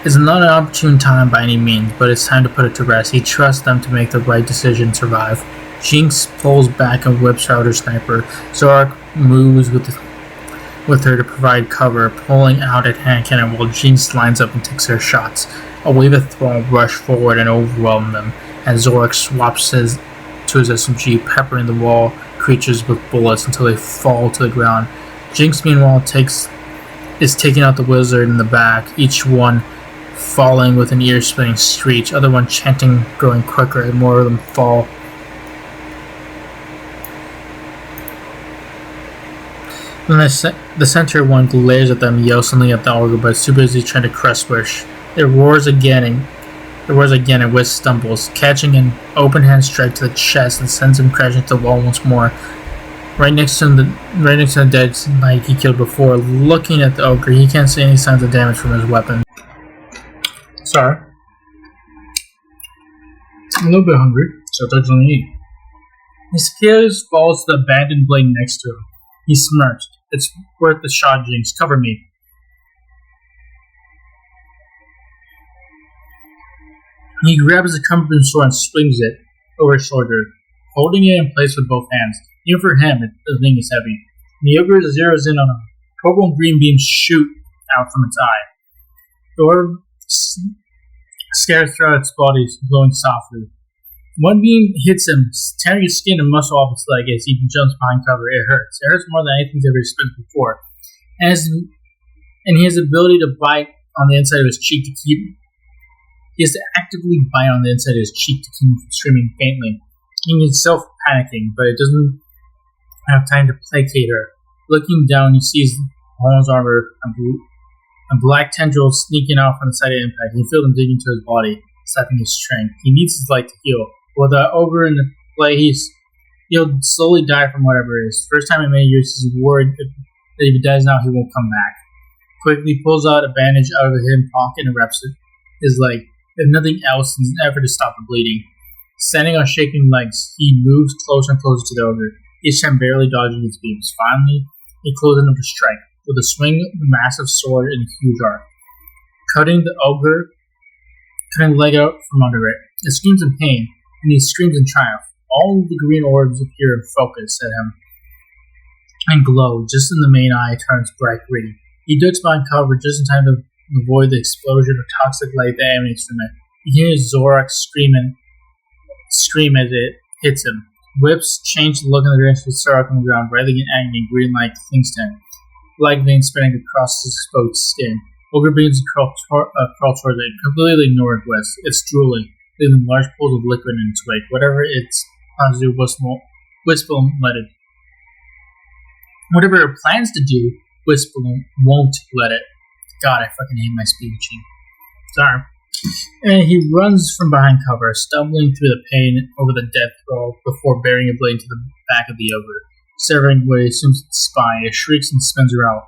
It's not an opportune time by any means, but it's time to put it to rest. He trusts them to make the right decision and survive. Jinx pulls back and whips out her sniper. Zorak moves with her to provide cover, pulling out a hand cannon while Jinx lines up and takes her shots. A wave of Thrall rush forward and overwhelm them, and Zorak swaps to his SMG, peppering the wall creatures with bullets until they fall to the ground. Jinx, meanwhile, is taking out the wizard in the back, each one falling with an ear-splitting screech, other one chanting, growing quicker, and more of them fall. Then the center one glares at them, yells something at the ogre, but is too busy trying to crush Wish. It roars again, and Wish stumbles, catching an open-hand strike to the chest and sends him crashing to the wall once more. Right next to the dead knight he killed before. Looking at the ogre, he can't see any signs of damage from his weapon. Sorry. I'm a little bit hungry, so touch on eat. His gaze falls to the abandoned blade next to him. He smirks. It's worth the shot, Jinx. Cover me. He grabs the cumbersome sword and swings it over his shoulder, holding it in place with both hands. Even for him, the thing is heavy. The ogre zeroes in on him. Purple and green beams shoot out from its eye. The orb scares throughout its body, glowing softly. One beam hits him, tearing his skin and muscle off his leg as he jumps behind cover. It hurts. It hurts more than anything he's ever experienced before. And he has the ability to bite on the inside of his cheek to keep. He has to actively bite on the inside of his cheek to keep him from screaming faintly. He himself panicking, but it doesn't have time to placate her. Looking down, he sees Holland's armor and black tendrils sneaking out from the side of impact. He feels them digging into his body, sapping his strength. He needs his light to heal. With the ogre in the play, he'll slowly die from whatever it is. First time in many years, he's worried that if he dies now, he won't come back. Quickly pulls out a bandage out of his hip pocket and wraps his leg. If nothing else, in an effort to stop the bleeding. Standing on shaking legs, he moves closer and closer to the ogre, each time barely dodging his beams. Finally, he closes enough to strike, with a swing of the massive sword in a huge arc, cutting the leg out from under it. It screams in pain, and he screams in triumph. All of the green orbs appear and focus at him, and glow, just as the main eye turns bright green. He ducks behind cover just in time to avoid the explosion of toxic light that emanates from it. He hears Zorak scream as it hits him. Whips change the look in the direction of Zorak on the ground, writhing in agony, green light clings to him. Light veins spreading across his exposed skin. Ogre begins to crawl towards it, completely ignoring West. It's drooling, leaving large pools of liquid in its wake. Whatever its plans to do, Wisp won't let it. Whatever it plans to do, Wisp won't let it. God, I fucking hate my speed machine. Sorry. And he runs from behind cover, stumbling through the pain over the death roll before burying a blade into the back of the ogre. Severing what he assumes its spine, it shrieks and spins around.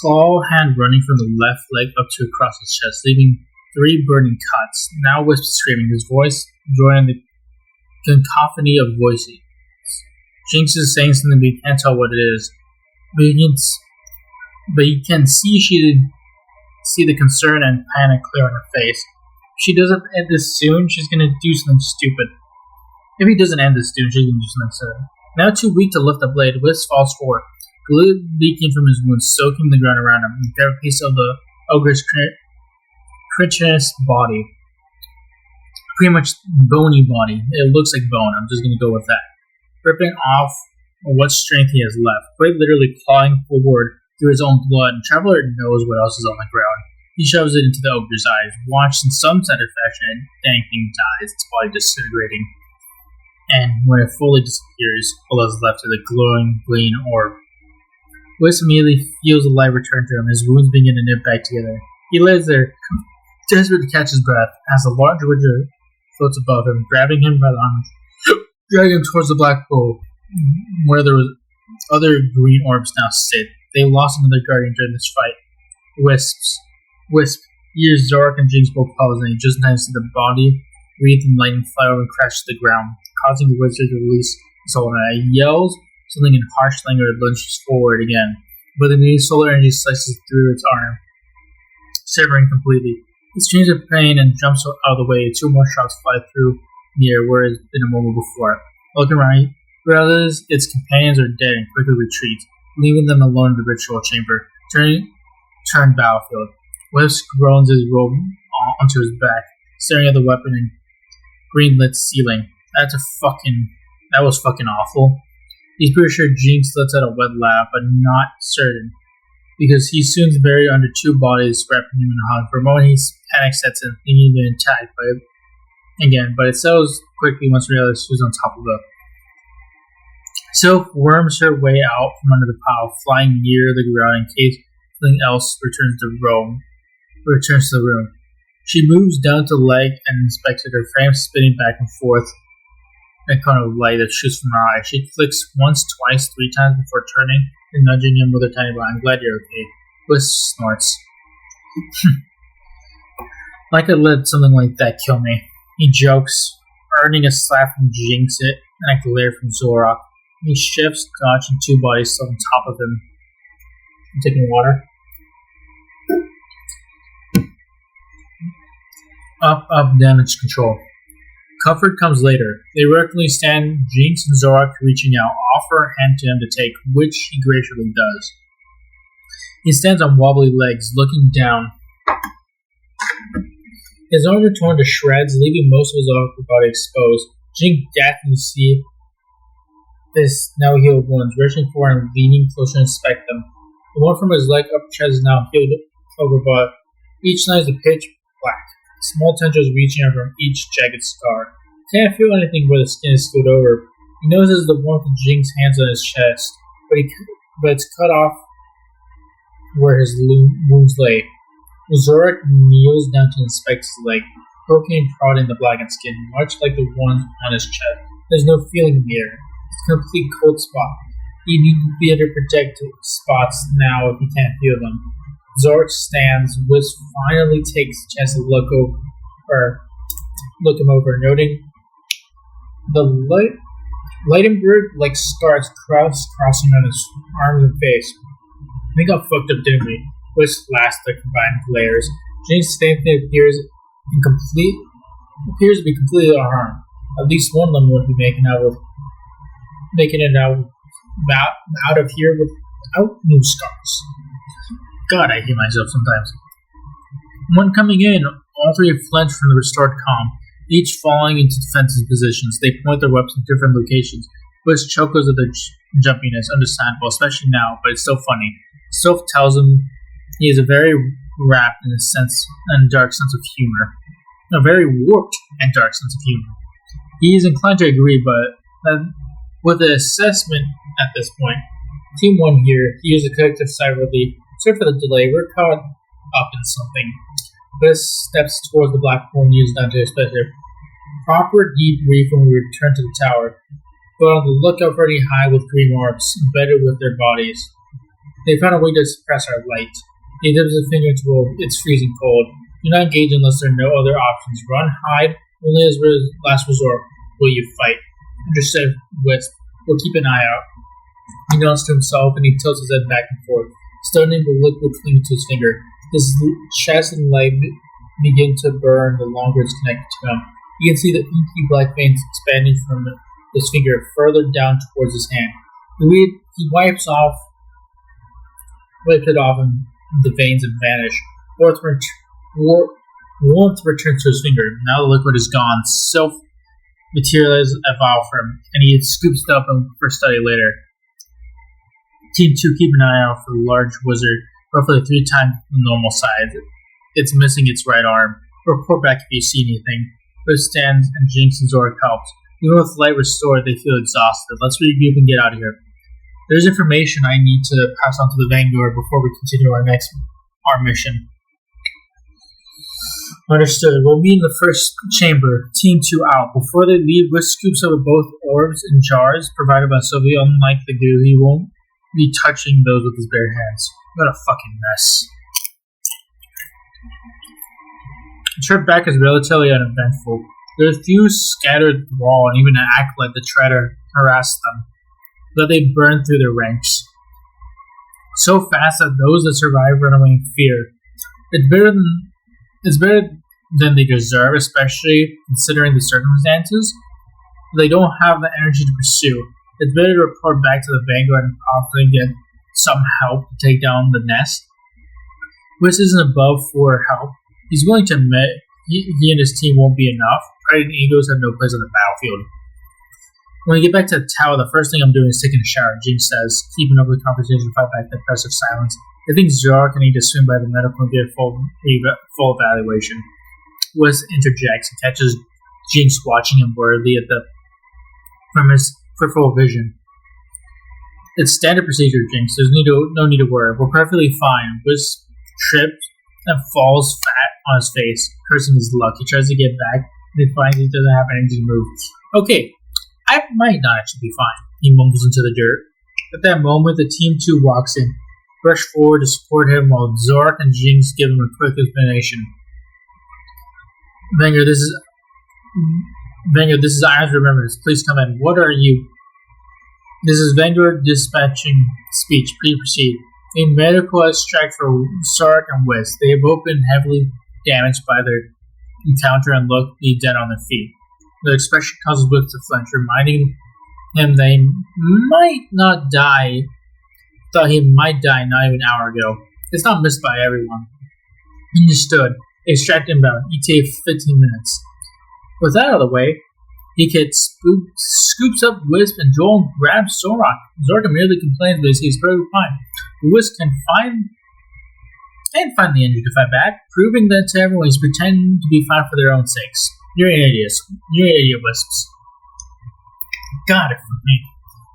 Claw hand running from the left leg up to across his chest, leaving 3 burning cuts. Now Wisp screaming, his voice joining the cacophony of voices. Jinx is saying something, but he can't tell what it is. But he can see the concern and panic clear on her face. If she doesn't end this soon, she's gonna do something stupid. If he doesn't end this soon, she's gonna do something stupid. Now too weak to lift the blade, Wisp falls forward, Glue leaking from his wounds, soaking the ground around him. He grabbed a piece of the ogre's creaturous body. Pretty much bony body. It looks like bone. I'm just gonna go with that. Ripping off what strength he has left, quite literally clawing forward through his own blood. And Traveler knows what else is on the ground. He shoves it into the ogre's eyes, watched in some satisfaction, and dang thing dies, its body disintegrating. And when it fully disappears, all that's left is a glowing green orb. Wisp immediately feels the light return to him, his wounds begin to knit back together. He lays there, desperate to catch his breath, as a large wizard floats above him, grabbing him by the arm, dragging him towards the black pool, where there was other green orbs now sit. They lost another guardian during this fight. Wisp, ears, Zorak, and Jinx both pause, and he just in time to see the body wreathed in lightning fly over and crash to the ground, causing the wizard to release his soul. He yells something in harsh language and lunges forward again, but immediately solar energy slices through its arm, severing completely. It screams of pain and jumps out of the way. Two more shots fly through the air where it had been a moment before. Looking around, he realizes its companions are dead and quickly retreats, leaving them alone in the ritual chamber. Turned battlefield. Wisp groans as he rolls onto his back, staring at the weapon and green lit ceiling. That was fucking awful. He's pretty sure Jinx lets out a wet laugh, but not certain, because he's soon buried under two bodies wrapping him in a hug. For a moment, he panic sets in, thinking he'd been attacked by it again, but it settles quickly once he realizes who's on top of it. Sylph worms her way out from under the pile, flying near the ground in case something else returns to the room. She moves down to the leg and inspects it, her frame spinning back and forth in a cone of light that shoots from her eye. She clicks once, twice, 3 times before turning and nudging him with her tiny body. I'm glad you're okay. Wisp snorts. Like I let something like that kill me. He jokes, earning a slap from Jinx it and a glare from Zorak. He shifts, dodging two bodies still on top of him. I'm taking water. Up, damage control. Comfort comes later. They reluctantly stand, Jinx and Zorak reaching out, offer a hand to him to take, which he graciously does. He stands on wobbly legs, looking down. His arms are torn to shreds, leaving most of his upper body exposed. Jinx gasping to see his now healed wounds, reaching for and leaning closer to inspect them. The one from his leg up chest is now healed over, but each line is a pitch black. Small tendrils reaching out from each jagged scar. Can't feel anything where the skin is screwed over. He notices the warmth of Jinx's hands on his chest, but it's cut off where his wounds lay. Zorak kneels down to inspect his leg, poking and prodding the blackened skin, much like the one on his chest. There's no feeling in the air. It's a complete cold spot. He needs to be able to protect spots now if he can't feel them. Zorak stands, Wisp finally takes a chance to look him over, noting the Lightenberg-like scars crossing on his arms and face. We got fucked up, didn't we? Wisp laughs the combined glares. Jinx's same thing appears to be completely unharmed. At least one of them would be making it out of here without new scars. God, I hate myself sometimes. When coming in, all three flinch from the restored calm, each falling into defensive positions. They point their weapons in different locations, which chokes at their jumpiness, understandable, especially now, but it's still funny. Sylph tells him he is a very wrapped and dark sense of humor. A very warped and dark sense of humor. He is inclined to agree, but with the assessment at this point, Team 1 here, he used a collective sigh of relief. Sorry for the delay, we're caught up in something. Wisp steps towards the black pool and kneels down to his pleasure. Proper debrief when we return to the tower, but on the lookout for any high with green orbs, embedded with their bodies. They found a way to suppress our light. He dips his finger into it's freezing cold. Do not engage unless there are no other options. Run, hide, only as last resort will you fight. Understood, Wisp. We'll keep an eye out. He nods to himself and he tilts his head back and forth, stunning the liquid clinging to his finger. His chest and leg begin to burn the longer it's connected to him. You can see the inky black veins expanding from his finger further down towards his hand. He wipes off Wiped it off in the veins and vanished. Warmth returned to his finger. Now the liquid is gone. Self materialized a vial for him, and he scoops it up for study later. Team 2, keep an eye out for the large wizard, roughly 3 times the normal size. It's missing its right arm. Report back if you see anything. Liv stands and Jinx and Zorak helps. Even with light restored, they feel exhausted. Let's regroup and get out of here. There's information I need to pass on to the Vanguard before we continue our mission. Understood. We'll meet in the first chamber. Team 2 out. Before they leave, Whisk scoops up both orbs in jars provided by Sylvia. Unlike the goo, he won't be touching those with his bare hands. What a fucking mess. The trip back is relatively uneventful. There's few scattered thrall, and even an acolyte that try to harass them, but they burn through their ranks so fast that those that survive run away in fear. It's better than they deserve, especially considering the circumstances. They don't have the energy to pursue. It's better to report back to the Vanguard and hopefully get some help to take down the nest. Whisk isn't above for help. He's willing to admit he and his team won't be enough. Pride and egos have no place on the battlefield. When we get back to the tower, the first thing I'm doing is taking a shower, Jinx says, keeping up with the conversation to fight back the impressive silence. I think Zorak can need to swim by the medical and get full evaluation. Whisk interjects and catches Jinx watching him worriedly from his peripheral vision. It's standard procedure, Jinx. There's no need to worry. We're perfectly fine. Whisk trips and falls flat on his face, cursing his luck. He tries to get back, and he finds he doesn't have energy to move. Okay, I might not actually be fine, he mumbles into the dirt. At that moment, the Team 2 walks in, rush forward to support him while Zorak and Jinx give him a quick explanation. Vanguard, this is Iron's Remembrance. Please come in. What are you? This is Vanguard dispatching speech. Please proceed. A medical extract for Zorak and Whisk. They have both been heavily damaged by their encounter and look to be dead on their feet. The expression causes Whisk to flinch, reminding him they might not die. Thought he might die not even an hour ago. It's not missed by everyone. Understood. Extract inbound. ETA 15 minutes. With that out of the way, he scoops up Whisk and Joel and grabs Zorak. Zorak merely complains, but he's perfectly fine. Whisk can find the energy to fight back, proving that to everyone he's pretending to be fine for their own sakes. You're an idiot. You're an idiot, Wisps. God, it for me.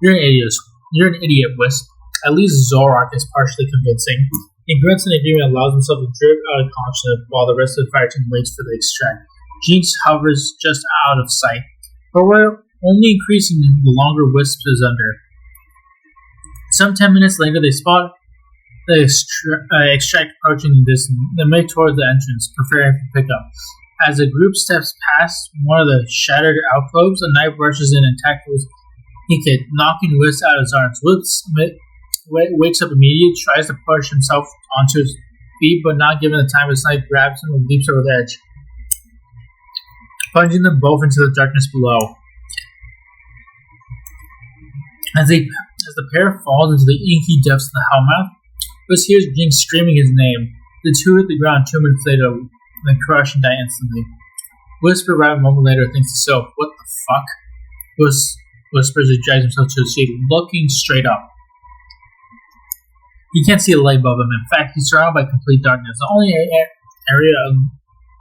You're an idiot. You're an idiot, Wisp. At least Zorak is partially convincing. He grunts in agreement and allows himself to drift out of consciousness while the rest of the fire team waits for the extract. Jinx hovers just out of sight, but we're only increasing the longer Wisp is under. Some 10 minutes later, they spot the extract approaching the distance. They make towards the entrance, preparing for pickup. As the group steps past one of the shattered alcoves, a knight rushes in and tackles Hikit, knocking Whisk out of his arms. Whisk wakes up immediately, tries to push himself onto his feet, but not given the time, his knight grabs him and leaps over the edge, plunging them both into the darkness below. As the pair falls into the inky depths of the Hellmouth, Whisk hears Jinx screaming his name. The two hit the ground 2 minutes later, then crush and die instantly. Whisk arrives a moment later and thinks to himself, what the fuck? Whisk whispers as he drags himself to his feet, looking straight up. He can't see a light above him. In fact, he's surrounded by complete darkness. The only area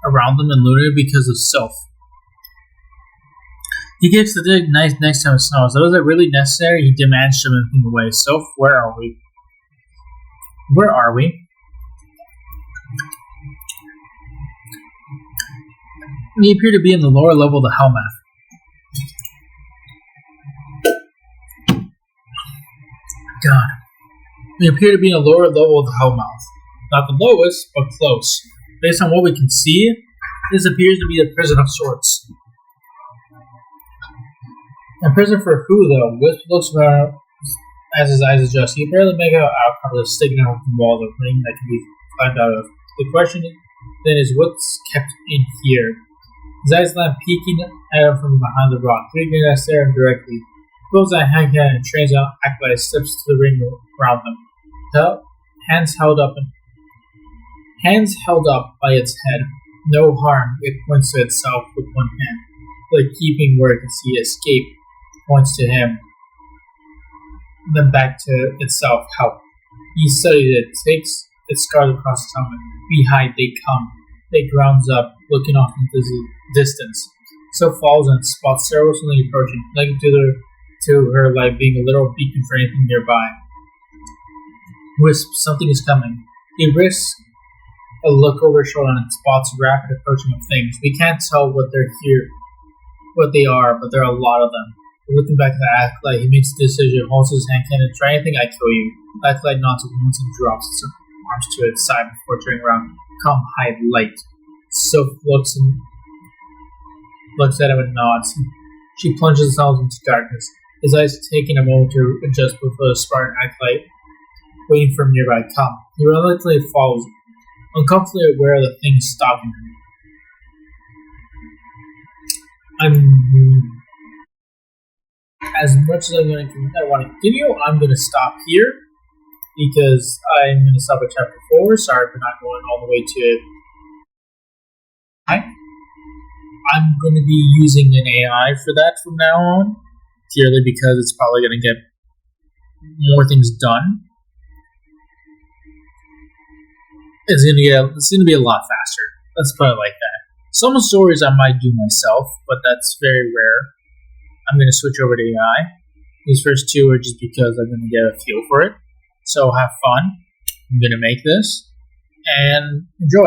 around them illuminated because of Sylph. He gets the dig next time it snows. Was it really necessary? He demands to move him away. Sylph, where are we? Where are we? We appear to be in the lower level of the Hellmouth. God. We appear to be in a lower level of the Hellmouth. Not the lowest, but close. Based on what we can see, this appears to be a prison of sorts. A prison for who, though? Whisk looks around as his eyes adjust. He can barely make out outcomes sticking out from the wall of the ring that can be climbed out of. The question then is what's kept in here? His eyes land peeking at him from behind the rock. Three guys stare at him directly. He pulls a hand and trains out acolyte steps to the ring around them. Hands held up by its head. No harm, it points to itself with one hand. Like keeping where it can see escape, points to him, then back to itself, help. He studied it, takes its guard across his helmet. We hide, they come. They grounds up, looking off into the distance. So falls and spots Sarah something approaching, linking to her like being a little beacon for anything nearby. Wisp, something is coming. He risks a look over his shoulder and spots rapid approaching of things. We can't tell what they are, but there are a lot of them. Looking back at the Acolyte, he makes a decision, holds his hand cannon, try anything, I kill you. The Acolyte nods once and drops its arms to its side before turning around. Come, hide, light. Soph looks at him and nods. She plunges herself into darkness. His eyes taking a moment to adjust before the Spartan Acolyte, waiting for him nearby. Come. He reluctantly follows, uncomfortably aware of the things stopping him. As much as I want to continue, I'm going to stop here because I'm going to stop at chapter 4. Sorry for not going all the way to it. I'm going to be using an AI for that from now on, purely because it's probably going to get more things done. It's going to be a lot faster. Let's put it like that. Some stories I might do myself, but that's very rare. I'm going to switch over to AI. These first two are just because I'm going to get a feel for it. So have fun. I'm going to make this and enjoy.